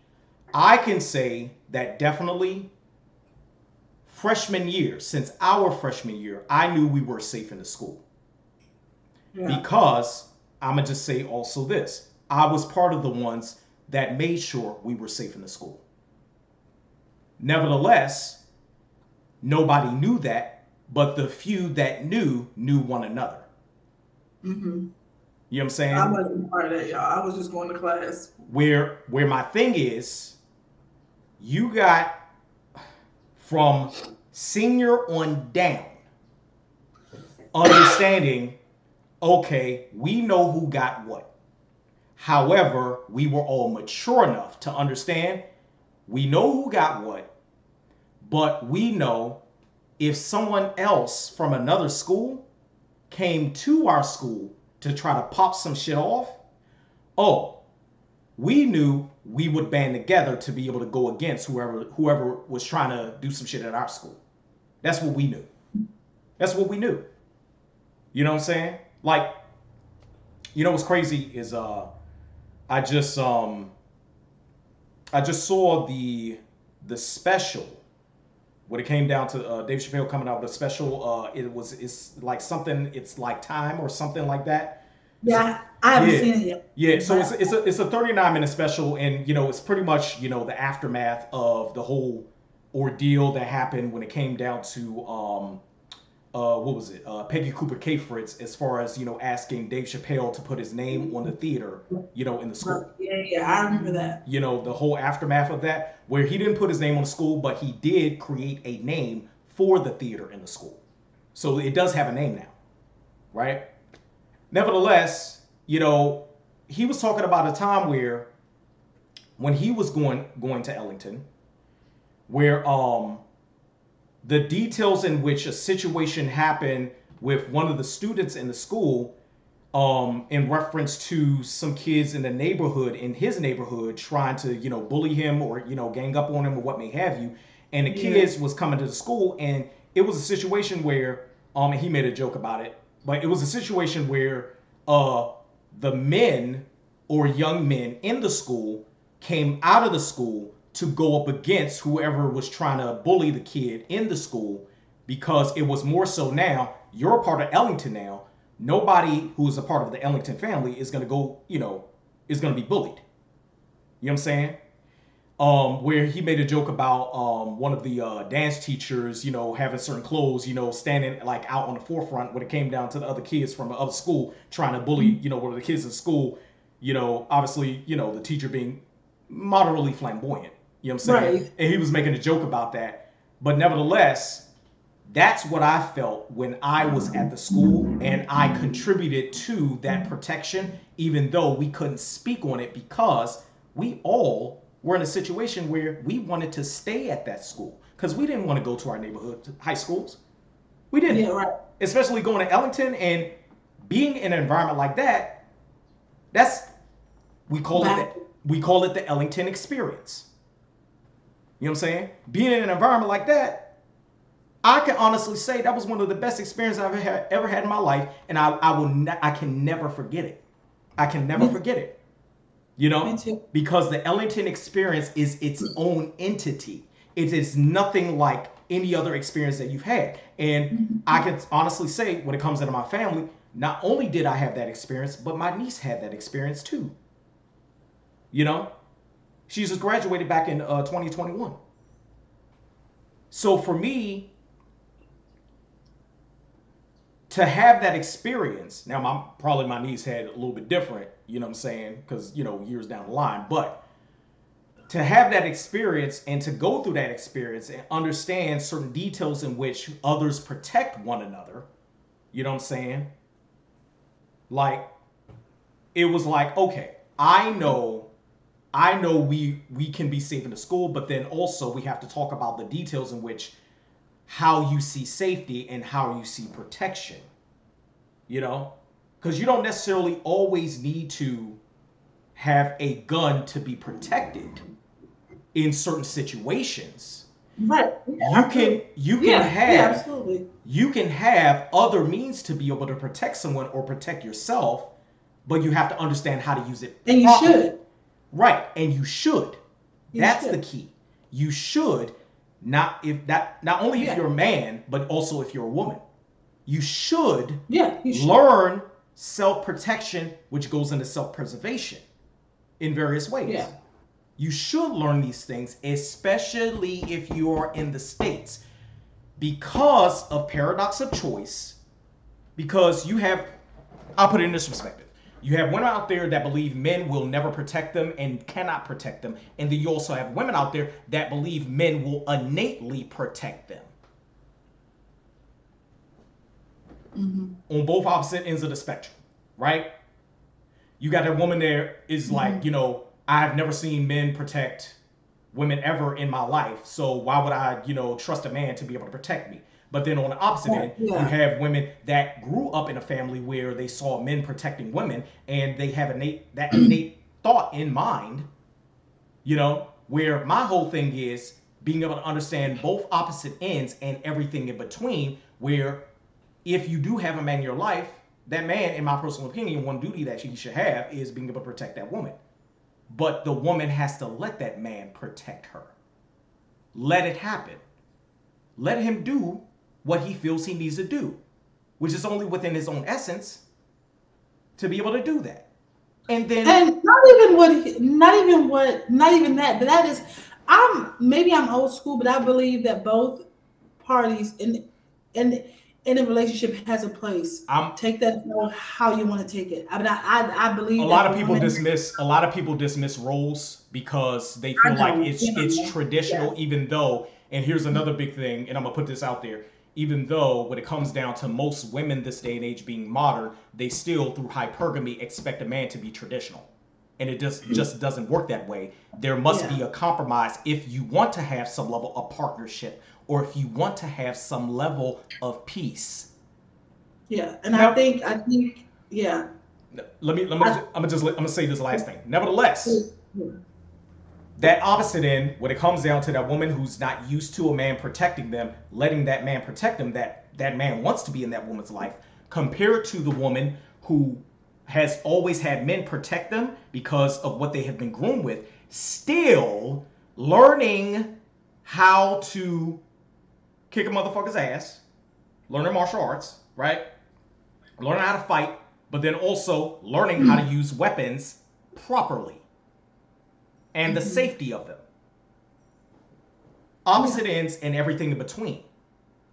Speaker 1: I can say that definitely since our freshman year, I knew we were safe in the school. Yeah. Because I'm going to just say also this. I was part of the ones that made sure we were safe in the school. Nevertheless, nobody knew that, but the few that knew one another. Mm-hmm. You know what I'm saying?
Speaker 2: I wasn't part of that, y'all. I was just going to class.
Speaker 1: Where my thing is, you got from senior on down, understanding, okay, we know who got what. However, we were all mature enough to understand we know who got what, but we know if someone else from another school came to our school to try to pop some shit off, we knew we would band together to be able to go against whoever was trying to do some shit at our school. That's what we knew. That's what we knew. You know what I'm saying? Like, you know what's crazy is I just I just saw the special when it came down to Dave Chappelle coming out with a special. It's like something. It's like time or something like that. It's a,
Speaker 2: Yeah, I haven't
Speaker 1: yeah.
Speaker 2: seen it yet,
Speaker 1: Yeah, so
Speaker 2: but
Speaker 1: it's a 39-minute special, and it's pretty much the aftermath of the whole ordeal that happened when it came down to what was it, Peggy Cooper K. Fritz, as far as asking Dave Chappelle to put his name on the theater, in the school.
Speaker 2: yeah, I remember that.
Speaker 1: The whole aftermath of that, where he didn't put his name on the school, but he did create a name for the theater in the school, so it does have a name now, right? Nevertheless, he was talking about a time where when he was going to Ellington, where the details in which a situation happened with one of the students in the school, in reference to some kids in the neighborhood, in his neighborhood, trying to bully him or gang up on him or what may have you, and the
Speaker 2: Yeah,
Speaker 1: kids was coming to the school, and it was a situation where and he made a joke about it, but it was a situation where the men or young men in the school came out of the school to go up against whoever was trying to bully the kid in the school, because it was more so now you're a part of Ellington now. Nobody who is a part of the Ellington family is going to go, is going to be bullied. You know what I'm saying? Where he made a joke about one of the dance teachers, having certain clothes, standing like out on the forefront when it came down to the other kids from the other school trying to bully, one of the kids in school, obviously, the teacher being moderately flamboyant, you know what I'm saying?
Speaker 2: right.
Speaker 1: And he was making a joke about that. But nevertheless, that's what I felt when I was at the school, and I contributed to that protection, even though we couldn't speak on it because we all were in a situation where we wanted to stay at that school because we didn't want to go to our neighborhood high schools. We didn't,
Speaker 2: Yeah, right.
Speaker 1: especially going to Ellington and being in an environment like that. That's we call it
Speaker 2: Back.
Speaker 1: the we call it the Ellington experience. You know what I'm saying? Being in an environment like that, I can honestly say that was one of the best experiences I've ever had in my life, and I can never forget it. I can never
Speaker 2: Me,
Speaker 1: forget it.
Speaker 2: me too.
Speaker 1: Because the Ellington experience is its own entity. It is nothing like any other experience that you've had. And I can honestly say, when it comes into my family, not only did I have that experience, but my niece had that experience too. You know, she just graduated back in 2021. So for me, to have that experience, now probably my niece had a little bit different, you know what I'm saying, because years down the line, but to have that experience and to go through that experience and understand certain details in which others protect one another, you know what I'm saying? Like, it was like, okay, I know we can be safe in the school, but then also we have to talk about the details in which how you see safety and how you see protection, because you don't necessarily always need to have a gun to be protected in certain situations.
Speaker 2: Right. Yeah,
Speaker 1: you can
Speaker 2: absolutely.
Speaker 1: you can
Speaker 2: Yeah, yeah,
Speaker 1: have
Speaker 2: absolutely.
Speaker 1: you can have other means to be able to protect someone or protect yourself, but you have to understand how to use it
Speaker 2: And you
Speaker 1: properly.
Speaker 2: should.
Speaker 1: Right, and you should.
Speaker 2: You
Speaker 1: That's the
Speaker 2: should.
Speaker 1: key. You should, not only if
Speaker 2: Yeah.
Speaker 1: you're a man, but also if you're a woman. You should
Speaker 2: Yeah, you should.
Speaker 1: learn self-protection, which goes into self-preservation in various ways.
Speaker 2: Yeah.
Speaker 1: You should learn these things, especially if you're in the States, because of paradox of choice. Because I'll put it in this perspective. You have women out there that believe men will never protect them and cannot protect them. And then you also have women out there that believe men will innately protect them. On both opposite ends of the spectrum, right? You got that woman there is like, I've never seen men protect women ever in my life. So why would I, trust a man to be able to protect me? But then on the opposite
Speaker 2: Yeah.
Speaker 1: end, you
Speaker 2: Yeah.
Speaker 1: have women that grew up in a family where they saw men protecting women, and they have that innate thought in mind, where my whole thing is being able to understand both opposite ends and everything in between, where if you do have a man in your life, that man, in my personal opinion, one duty that you should have is being able to protect that woman. but the woman has to let that man protect her. Let it happen. Let him do what he feels he needs to do, which is only within his own essence to be able to do that. And then,
Speaker 2: and not even that, but that is, I'm old school, but I believe that both parties in a relationship has a place.
Speaker 1: I'm
Speaker 2: Take that how you want to take it. I
Speaker 1: a
Speaker 2: believe
Speaker 1: lot
Speaker 2: that
Speaker 1: of
Speaker 2: the
Speaker 1: people
Speaker 2: woman,
Speaker 1: dismiss roles because they
Speaker 2: I
Speaker 1: feel like
Speaker 2: know,
Speaker 1: it's traditional,
Speaker 2: yes,
Speaker 1: even though, and here's another big thing, and I'm gonna put this out there, even though when it comes down to most women this day and age being modern, they still through hypergamy expect a man to be traditional. And it just doesn't work that way. There must
Speaker 2: yeah,
Speaker 1: be a compromise if you want to have some level of partnership or if you want to have some level of peace.
Speaker 2: yeah, and
Speaker 1: Now,
Speaker 2: I think, yeah, I,
Speaker 1: I'm gonna say this last thing. Nevertheless, that opposite end, when it comes down to that woman who's not used to a man protecting them, letting that man protect them, that man wants to be in that woman's life, compared to the woman who has always had men protect them because of what they have been groomed with, still learning how to kick a motherfucker's ass, learning martial arts, right? Learning how to fight, but then also learning how to use weapons properly and the
Speaker 2: mhm,
Speaker 1: safety of them.
Speaker 2: yeah,
Speaker 1: Opposite ends and everything in between.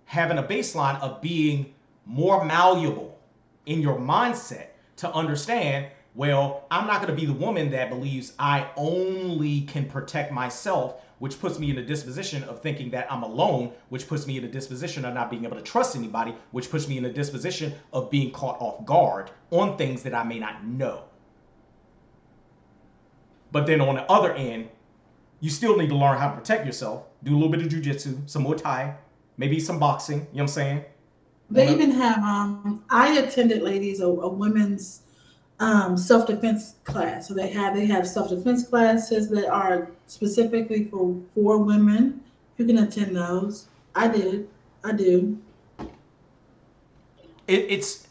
Speaker 1: Having a baseline of being more malleable in your mindset to understand, well, I'm not going to be the woman that believes I only can protect myself, which puts me in a disposition of thinking that I'm alone, which puts me in a disposition of not being able to trust anybody, which puts me in a disposition of being caught off guard on things that I may not know. But then on the other end, you still need to learn how to protect yourself. Do a little bit of jujitsu, some Muay Thai, maybe some boxing. You know what I'm saying? On
Speaker 2: they
Speaker 1: the
Speaker 2: even have. I attended, ladies, a women's self defense class. So they have self defense classes that are specifically for women. You can attend those. I did. I do.
Speaker 1: it's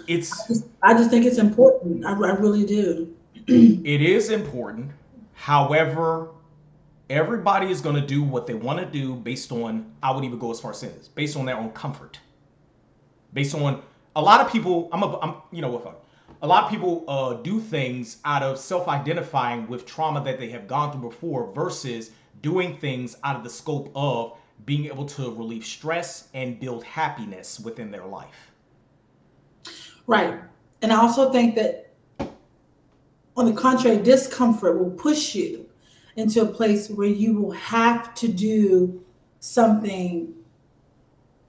Speaker 1: it's
Speaker 2: I just think it's important. I really do.
Speaker 1: it is important. However, everybody is going to do what they want to do based on, I would even go as far as saying this, based on their own comfort. Based on a lot of people, I'm you know what, a lot of people do things out of self-identifying with trauma that they have gone through before versus doing things out of the scope of being able to relieve stress and build happiness within their life.
Speaker 2: Right. And I also think that, on the contrary, discomfort will push you into a place where you will have to do something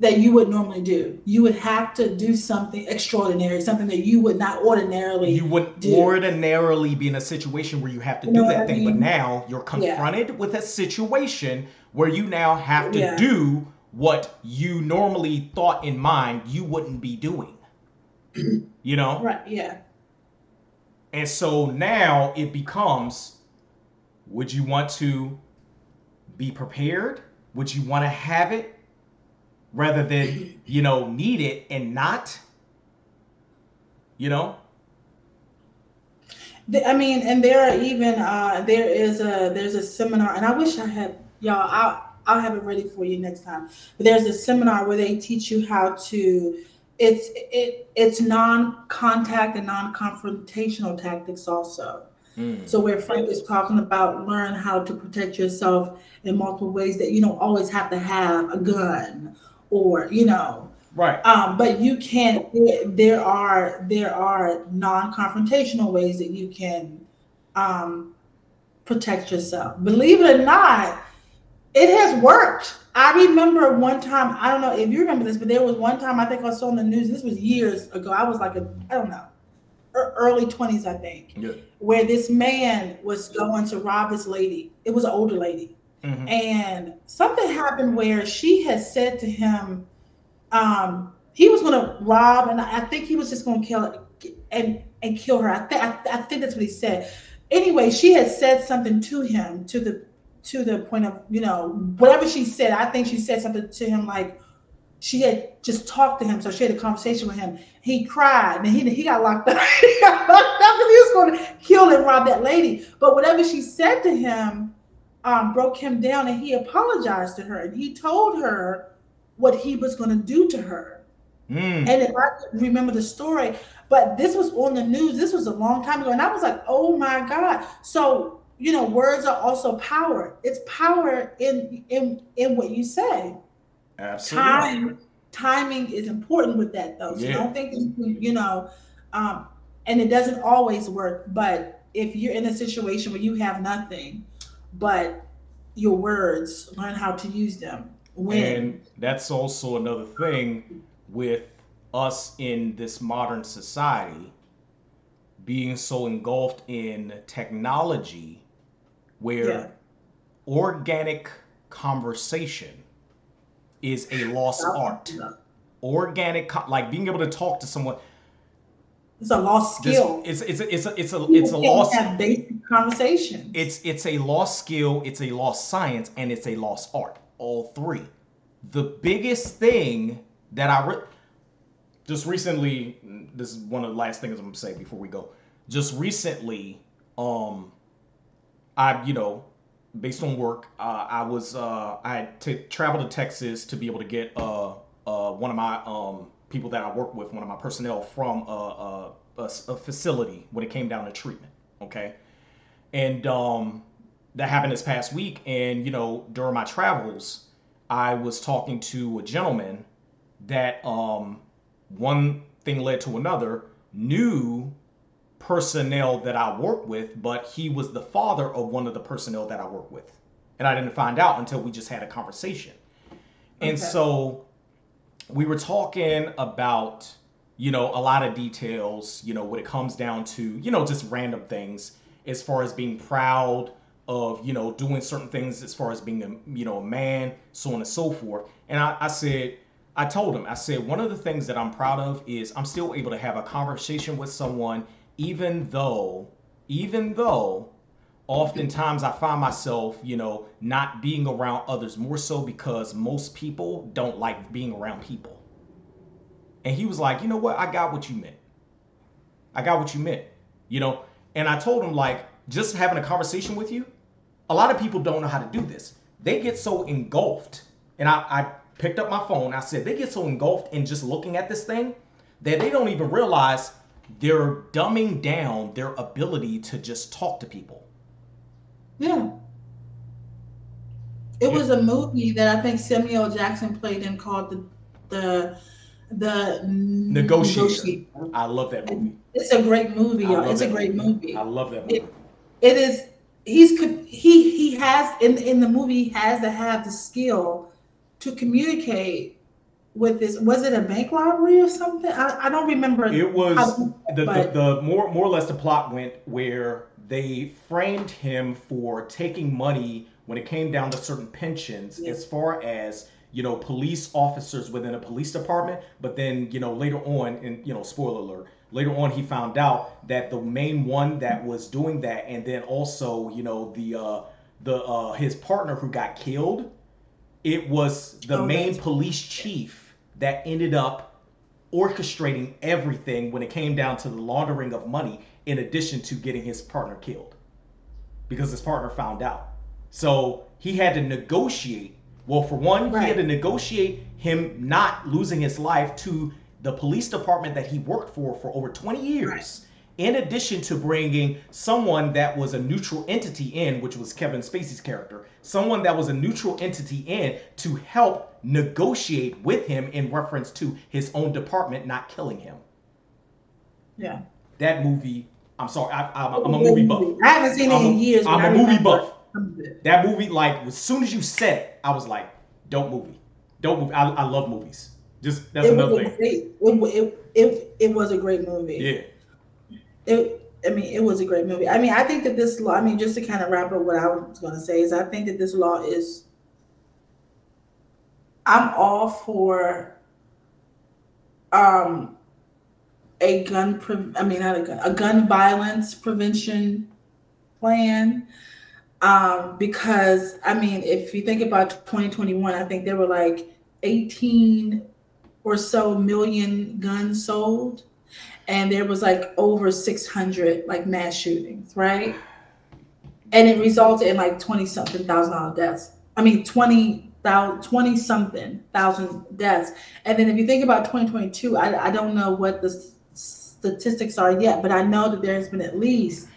Speaker 2: that you would normally do. You would have to do something extraordinary, something that you would not
Speaker 1: You
Speaker 2: ordinarily
Speaker 1: wouldn't
Speaker 2: do.
Speaker 1: ordinarily be in a situation where you have to
Speaker 2: You know
Speaker 1: do
Speaker 2: what
Speaker 1: that
Speaker 2: I
Speaker 1: thing, but
Speaker 2: mean?
Speaker 1: now you're
Speaker 2: Yeah.
Speaker 1: confronted with a situation where you now have to
Speaker 2: Yeah.
Speaker 1: do what you normally thought in mind you wouldn't be doing, you know?
Speaker 2: Right. Yeah.
Speaker 1: And so now it becomes, would you want to be prepared? Would you want to have it rather than, need it and not, you know?
Speaker 2: I mean, and there are even there's a seminar, and I wish I had, y'all. I'll have it ready for you next time. But there's a seminar where they teach you how to. It's non-contact and non-confrontational tactics also.
Speaker 1: Mm.
Speaker 2: So where Frank is talking about learn how to protect yourself in multiple ways, that you don't always have to have a gun, or
Speaker 1: Right.
Speaker 2: but you can. There are non-confrontational ways that you can um, protect yourself. Believe it or not, it has worked. I remember one time. I don't know if you remember this, but there was one time I think I saw in the news. This was years ago. I was like I don't know, early 20s, I think,
Speaker 1: Yeah.
Speaker 2: where this man was going to rob this lady. It was an older lady,
Speaker 1: Mm-hmm.
Speaker 2: and something happened where she had said to him, he was going to rob, and I think he was just going to kill and kill her. I think that's what he said. Anyway, she had said something to him, to the point of, whatever she said. I think she said something to him like, she had just talked to him, so she had a conversation with him. He cried, and he got locked up. He got locked up because he was going to kill and rob rob that lady. But whatever she said to him broke him down, and he apologized to her, and he told her what he was going to do to her. And if I remember the story, but this was on the news. This was a long time ago, and I was like, "Oh my God!" So words are also power. It's power in what you say.
Speaker 1: Absolutely.
Speaker 2: Timing is important with that, though. So
Speaker 1: Yeah.
Speaker 2: don't think and it doesn't always work. But if you're in a situation where you have nothing but your words, learn how to use them.
Speaker 1: And
Speaker 2: Win.
Speaker 1: that's also another thing with us in this modern society being so engulfed in technology
Speaker 2: Yeah.
Speaker 1: where organic conversation is a lost art. Like being able to talk to someone.
Speaker 2: It's a lost
Speaker 1: This
Speaker 2: skill.
Speaker 1: it's a
Speaker 2: People can't
Speaker 1: lost
Speaker 2: have basic conversations.
Speaker 1: it's a lost skill, it's a lost science, and it's a lost art. All three. The biggest thing that just recently, this is one of the last things I'm gonna say before we go. Just recently, I based on work, I had to travel to Texas to be able to get one of my people that I work with, one of my personnel from a facility when it came down to treatment. Okay, and that happened this past week. And during my travels, I was talking to a gentleman that one thing led to another. New personnel that I work with, but he was the father of one of the personnel that I work with. And I didn't find out until we just had a conversation. And
Speaker 2: Okay.
Speaker 1: so we were talking about, a lot of details, when it comes down to, just random things as far as being proud of, doing certain things as far as being a man, so on and so forth. And I told him, I said, one of the things that I'm proud of is I'm still able to have a conversation with someone, even though oftentimes I find myself, not being around others, more so because most people don't like being around people. And he was like, you know what? I got what you meant. I got what you meant, you know? And I told him, like, just having a conversation with you, a lot of people don't know how to do this. They get so engulfed. And I picked up my phone. I said, they get so engulfed in just looking at this thing that they don't even realize they're dumbing down their ability to just talk to people.
Speaker 2: Yeah. It
Speaker 1: Yeah.
Speaker 2: was a movie that I think Samuel L. Jackson played in called the the
Speaker 1: Negotiator.
Speaker 2: Negotiator.
Speaker 1: I love that movie.
Speaker 2: It's a great movie,
Speaker 1: I
Speaker 2: y'all.
Speaker 1: love
Speaker 2: It's a
Speaker 1: that
Speaker 2: great
Speaker 1: movie. I
Speaker 2: movie.
Speaker 1: love that movie.
Speaker 2: It it is. He has in the movie he has to have the skill to communicate with this. Was it a bank robbery or something? I don't remember
Speaker 1: It was
Speaker 2: how,
Speaker 1: the
Speaker 2: but
Speaker 1: the more or less the plot went where they framed him for taking money when it came down to certain pensions,
Speaker 2: yeah.
Speaker 1: as far as police officers within a police department. But then later on, and spoiler alert, later on he found out that the main one that was doing that, and then also the his partner who got killed, it was the
Speaker 2: Oh,
Speaker 1: main
Speaker 2: that's
Speaker 1: police chief that ended up orchestrating everything when it came down to the laundering of money, in addition to getting his partner killed because his partner found out. So he had to negotiate. Well, for one, he had to
Speaker 2: right.
Speaker 1: negotiate him not losing his life to the police department that he worked for over 20
Speaker 2: Right.
Speaker 1: years. In addition to bringing someone that was a neutral entity in, which was Kevin Spacey's character, someone that was a neutral entity in to help negotiate with him in reference to his own department not killing him.
Speaker 2: Yeah.
Speaker 1: That movie, I'm sorry,
Speaker 2: It's
Speaker 1: I'm
Speaker 2: a
Speaker 1: a
Speaker 2: great
Speaker 1: movie buff.
Speaker 2: movie. I haven't seen it
Speaker 1: I'm
Speaker 2: in
Speaker 1: a,
Speaker 2: years, but
Speaker 1: I'm
Speaker 2: I
Speaker 1: a movie
Speaker 2: remember
Speaker 1: buff.
Speaker 2: some of it.
Speaker 1: That movie, like, as soon as you said it, I was like, dope movie. Dope movie. I love movies. Just, that's
Speaker 2: It was
Speaker 1: another
Speaker 2: a
Speaker 1: thing.
Speaker 2: great. It was a great movie.
Speaker 1: Yeah.
Speaker 2: It was a great movie. I mean, I think that this law. I mean, just to kind of wrap up what I was going to say is, I think that this law is. I'm all for um a I mean, not a gun violence prevention plan. Because I mean, if you think about 2021, I think there were like 18 or so million guns sold. and there was like over 600 like mass shootings, right? And it resulted in like 20 something thousand dollar deaths. I mean 20 something thousand deaths. And then if you think about 2022, I don't know what the statistics are yet, but I know that there has been at least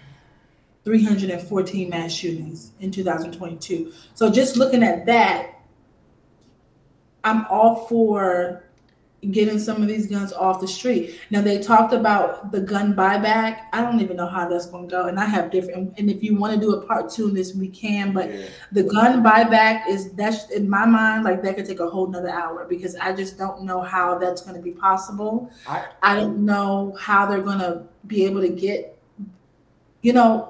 Speaker 2: 314 mass shootings in 2022. So just looking at that, I'm all for getting some of these guns off the street. Now they talked about the gun buyback. I don't even know how that's going to go, and I have different. And if you want to do a part two in this, we can. But
Speaker 1: Yeah.
Speaker 2: the gun buyback that's in my mind like that could take a whole nother hour because I just don't know how that's going to be possible.
Speaker 1: I
Speaker 2: I don't know how they're going to be able to get.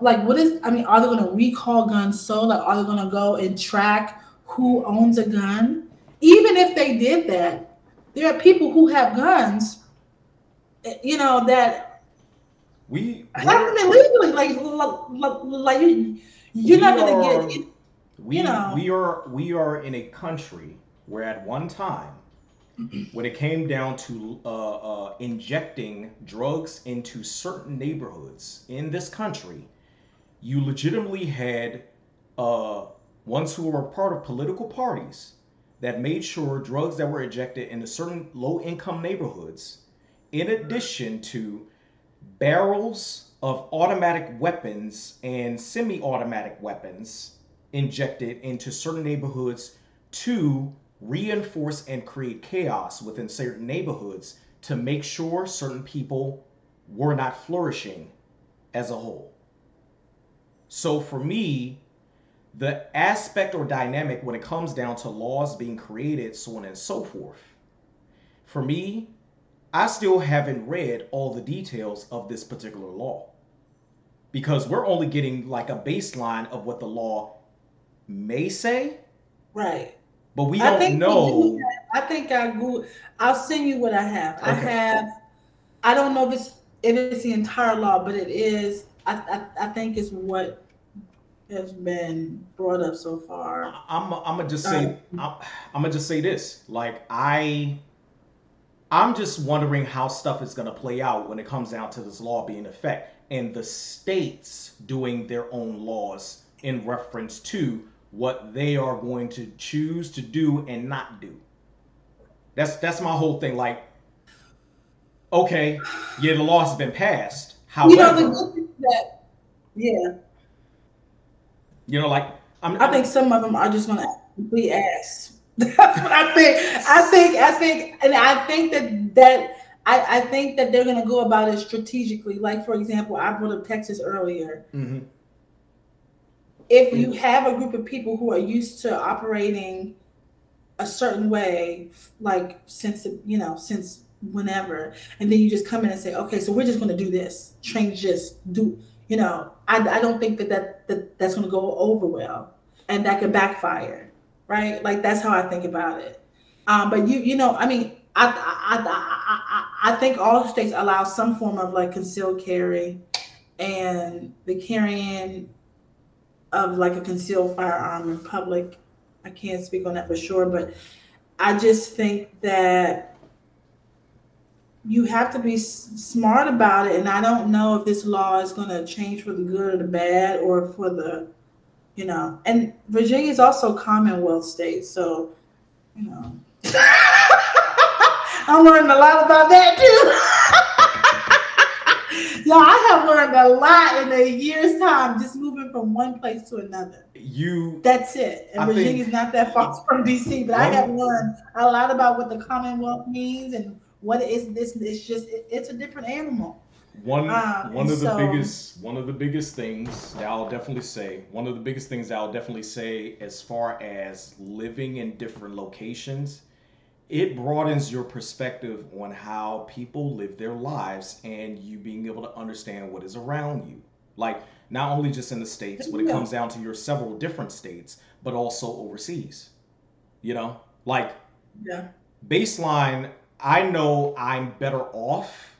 Speaker 2: Like what is? I mean, are they going to recall guns? So like, are they going to go and track who owns a gun? Even if they did that, there are people who have guns, that
Speaker 1: we
Speaker 2: have
Speaker 1: we're
Speaker 2: them illegally. Like you're
Speaker 1: we
Speaker 2: not gonna
Speaker 1: are
Speaker 2: get it. You
Speaker 1: we
Speaker 2: know,
Speaker 1: we are we are in a country where at one time, when it came down to injecting drugs into certain neighborhoods in this country, you legitimately had uh, ones who were part of political parties that made sure drugs that were injected into certain low income neighborhoods, in addition to barrels of automatic weapons and semi automatic weapons injected into certain neighborhoods to reinforce and create chaos within certain neighborhoods to make sure certain people were not flourishing as a whole. So for me, the aspect or dynamic when it comes down to laws being created, so on and so forth, for me, I still haven't read all the details of this particular law because we're only getting like a baseline of what the law may say,
Speaker 2: right?
Speaker 1: but we
Speaker 2: I
Speaker 1: don't
Speaker 2: think we do.
Speaker 1: know.
Speaker 2: I think I go. I'll send you what I have. I
Speaker 1: Okay.
Speaker 2: have. I don't know if it's the entire law, but it is. I think it's what has been brought up so far.
Speaker 1: I'm gonna just
Speaker 2: Uh,
Speaker 1: say I'm gonna just say this. Like I'm just wondering how stuff is gonna play out when it comes down to this law being in effect and the states doing their own laws in reference to what they are going to choose to do and not do. That's my whole thing. Like, okay, yeah, the law has been passed.
Speaker 2: the
Speaker 1: However,
Speaker 2: good thing is that yeah,
Speaker 1: like
Speaker 2: I think some of them are just gonna be ass. That's what I think. And I think I think that they're gonna go about it strategically. Like for example, I brought up Texas earlier.
Speaker 1: mhm.
Speaker 2: If you have a group of people who are used to operating a certain way, like since whenever, and then you just come in and say, okay, so we're just going to do this, change this, do I don't think that's going to go over well, and that could backfire, right? Like that's how I think about it. But I mean, I think all states allow some form of like concealed carry and the carrying of like a concealed firearm in public. I can't speak on that for sure, but I just think that you have to be smart about it. And I don't know if this law is going to change for the good or the bad or for and Virginia is also a Commonwealth state. So, you know, I'm learning a lot about that too. Yeah, I have learned a lot in a year's time just moving from one place to another.
Speaker 1: You,
Speaker 2: That's it. And
Speaker 1: I
Speaker 2: Virginia is
Speaker 1: think
Speaker 2: not that far from DC, but I have
Speaker 1: one
Speaker 2: learned a lot about what the Commonwealth means and what it is. This it's just it's a different animal. And so
Speaker 1: one of the biggest things that I'll definitely say, one of the biggest things that I'll definitely say as far as living in different locations, it broadens your perspective on how people live their lives and you being able to understand what is around you. Like not only just in the states when it
Speaker 2: yeah,
Speaker 1: comes down to your several different states, but also overseas. Like
Speaker 2: yeah,
Speaker 1: baseline, I know I'm better off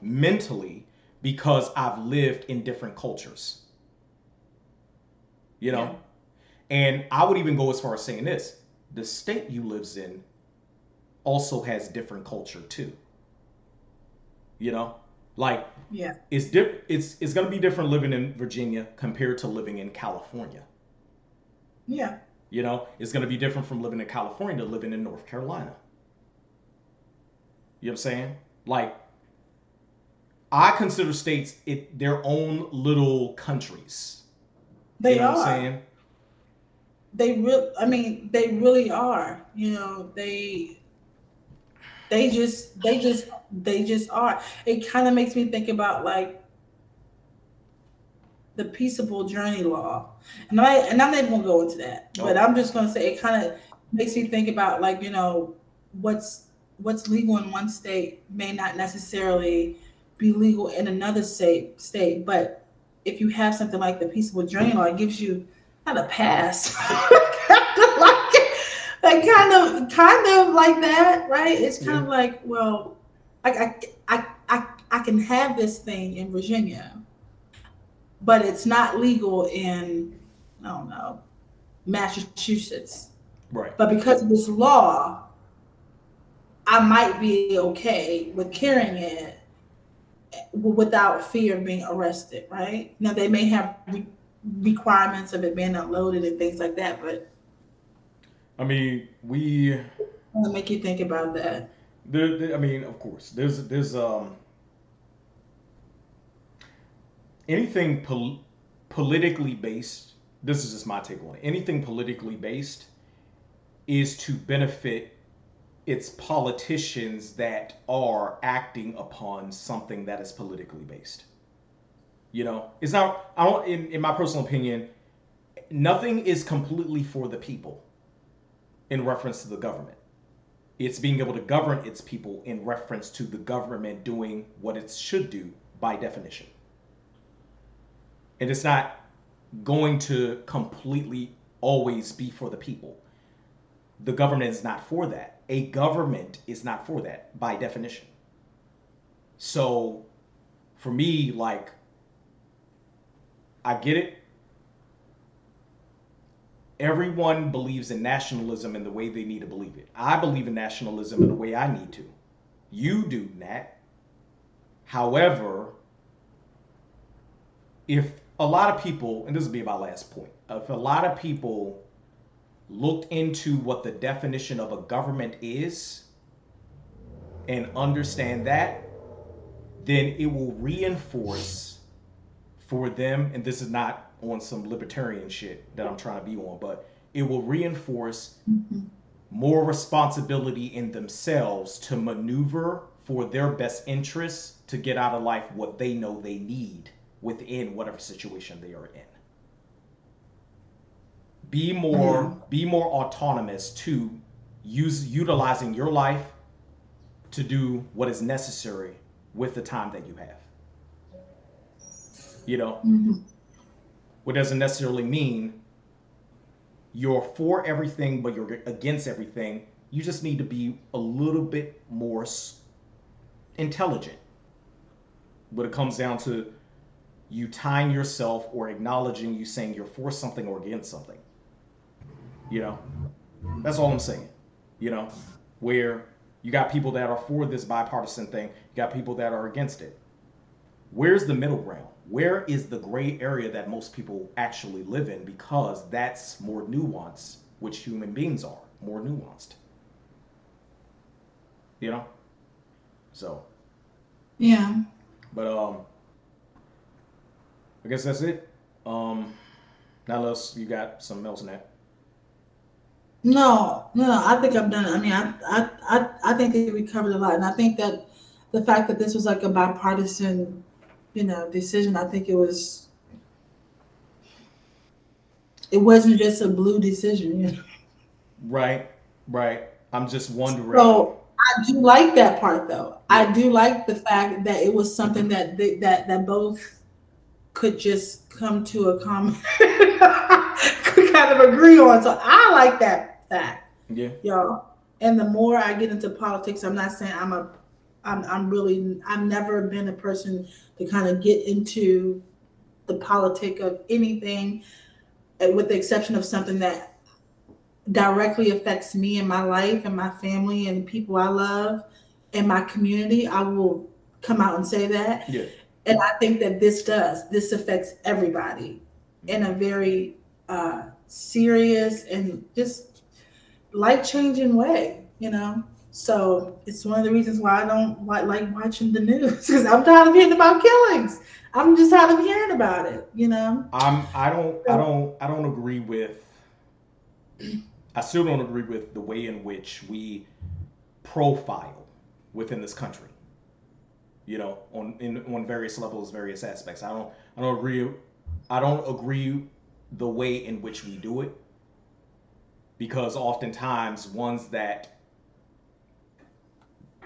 Speaker 1: mentally because I've lived in different cultures, you
Speaker 2: yeah,
Speaker 1: know? And I would even go as far as saying this: the state you lives in also has different culture too, you know? Like
Speaker 2: Yeah.
Speaker 1: it's going to be different living in Virginia compared to living in California.
Speaker 2: Yeah.
Speaker 1: It's going to be different from living in California to living in North Carolina. You know what I'm saying? Like, I consider states their own little countries. You
Speaker 2: They
Speaker 1: know what I'm
Speaker 2: are.
Speaker 1: saying?
Speaker 2: I mean, they really are. They just are. It kind of makes me think about like the peaceable journey law, and I'm not even gonna go into that, but
Speaker 1: Oh,
Speaker 2: I'm just gonna say it kind of makes me think about like what's what's legal in one state may not necessarily be legal in another state, but if you have something like the peaceable journey law, it gives you not a pass, like kind of like that, right? It's kind
Speaker 1: yeah.
Speaker 2: of like, well, I can have this thing in Virginia, but it's not legal in, I don't know, Massachusetts.
Speaker 1: Right.
Speaker 2: But because of this law, I might be okay with carrying it without fear of being arrested, right? Now, they may have requirements of it being unloaded and things like that, but
Speaker 1: I mean, we
Speaker 2: it'll make you think about that.
Speaker 1: I mean, of course, there's anything politically based. This is just my take on it. Anything politically based is to benefit its politicians that are acting upon something that is politically based. It's not. I don't. In my personal opinion, nothing is completely for the people in reference to the government. It's being able to govern its people in reference to the government doing what it should do by definition. And it's not going to completely always be for the people. The government is not for that. A government is not for that by definition. So for me, like, I get it. Everyone believes in nationalism in the way they need to believe it. I believe in nationalism in the way I need to. You do, Nat. However, if a lot of people, and this will be my last point, if a lot of people looked into what the definition of a government is and understand that, then it will reinforce for them, and this is not on some libertarian shit that I'm trying to be on, but it will reinforce
Speaker 2: Mhm.
Speaker 1: more responsibility in themselves to maneuver for their best interests to get out of life what they know they need within whatever situation they are in.
Speaker 2: Yeah.
Speaker 1: Be more autonomous to utilizing your life to do what is necessary with the time that you have. You know,
Speaker 2: Mhm.
Speaker 1: what doesn't necessarily mean you're for everything but you're against everything. You just need to be a little bit more intelligent when it comes down to you tying yourself or acknowledging you saying you're for something or against something. You know, that's all I'm saying. You know, where you got people that are for this bipartisan thing, you got people that are against it. Where's the middle ground? Where is the gray area that most people actually live in? Because that's more nuanced, which human beings are more nuanced. You know, so
Speaker 2: Yeah.
Speaker 1: but I guess that's it. Now unless you got something else in that.
Speaker 2: No, no, I think I'm done. I mean, I think that we covered a lot, and I think that the fact that this was like a bipartisan, decision. I think it wasn't just a blue decision.
Speaker 1: Right, right. I'm just wondering.
Speaker 2: So I do like that part, though.
Speaker 1: Yeah,
Speaker 2: I do like the fact that it was something that both could just come to a common, could kind of agree on. So I like that fact,
Speaker 1: yeah,
Speaker 2: y'all. And the more I get into politics, I'm not saying I've never been a person to kind of get into the politic of anything, with the exception of something that directly affects me and my life and my family and the people I love and my community. I will come out and say that.
Speaker 1: Yeah.
Speaker 2: And I think that this affects everybody in a very serious and just life changing way, you know. So it's one of the reasons why I don't like watching the news because I'm tired of hearing about killings. I'm just tired of hearing about it, you know.
Speaker 1: I don't agree with. I still don't agree with the way in which we profile within this country. You know, on various levels, various aspects. I don't agree. I don't agree the way in which we do it because oftentimes ones that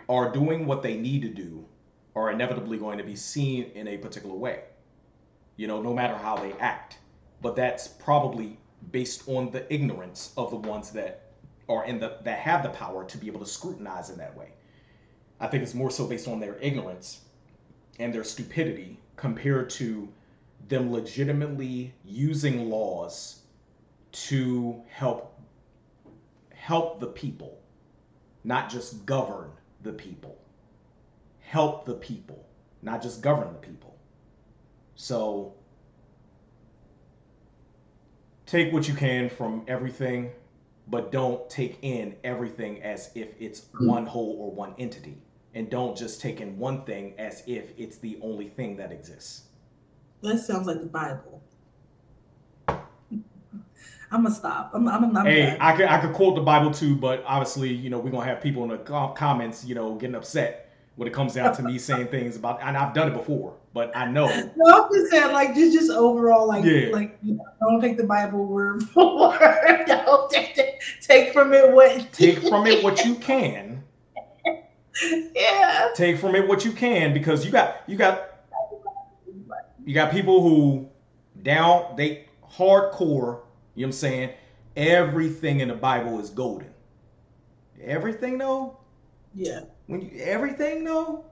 Speaker 1: are doing what they need to do are inevitably going to be seen in a particular way. You know, no matter how they act. But that's probably based on the ignorance of the ones that are in the that have the power to be able to scrutinize in that way. I think it's more so based on their ignorance and their stupidity compared to them legitimately using laws to help the people, not just govern the people. Help the people, not just govern the people. So take what you can from everything, but don't take in everything as if it's one whole or one entity. And don't just take in one thing as if it's the only thing that exists.
Speaker 2: That sounds like the Bible. I'm gonna stop. I'm
Speaker 1: Hey,
Speaker 2: done.
Speaker 1: I could quote the Bible too, but obviously, you know, we're gonna have people in the comments, you know, getting upset when it comes down to me saying things about, and I've done it before, but I know.
Speaker 2: No, I'm just saying, like, just overall,
Speaker 1: Yeah.
Speaker 2: you know, don't take the Bible word for word. Don't take from it what.
Speaker 1: Take from it what you can.
Speaker 2: Yeah.
Speaker 1: Take from it what you can because you got people who they hardcore, you know what I'm saying? Everything in the Bible is golden. Everything though?
Speaker 2: Yeah.
Speaker 1: Everything though?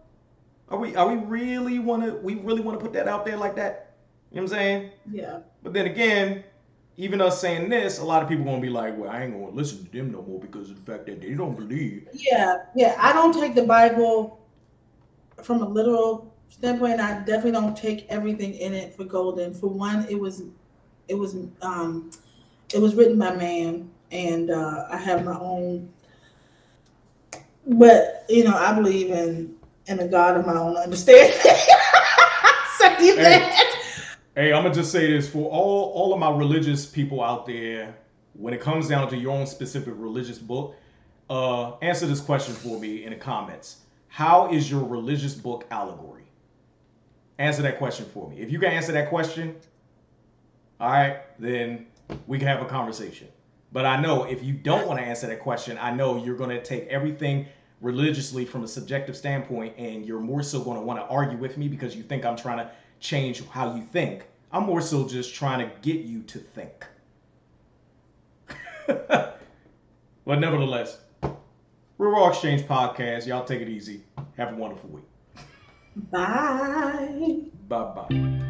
Speaker 1: Are we really wanna put that out there like that? You know what I'm saying?
Speaker 2: Yeah.
Speaker 1: But then again, even us saying this, a lot of people gonna be like, well, I ain't gonna listen to them no more because of the fact that they don't believe.
Speaker 2: Yeah. Yeah. I don't take the Bible from a literal standpoint. I definitely don't take everything in it for golden. For one, it was um it was written by man, and I have my own. But you know, I believe in a God of my own understanding. So you
Speaker 1: Hey,
Speaker 2: that.
Speaker 1: hey, I'm gonna just say this for all of my religious people out there. When it comes down to your own specific religious book, answer this question for me in the comments. How is your religious book allegory? Answer that question for me. If you can answer that question, all right, then we can have a conversation. But I know if you don't want to answer that question, I know you're going to take everything religiously from a subjective standpoint, and you're more so going to want to argue with me because you think I'm trying to change how you think. I'm more so just trying to get you to think. But nevertheless, Raw Exchange Podcast. Y'all take it easy. Have a wonderful week.
Speaker 2: Bye.
Speaker 1: Bye bye.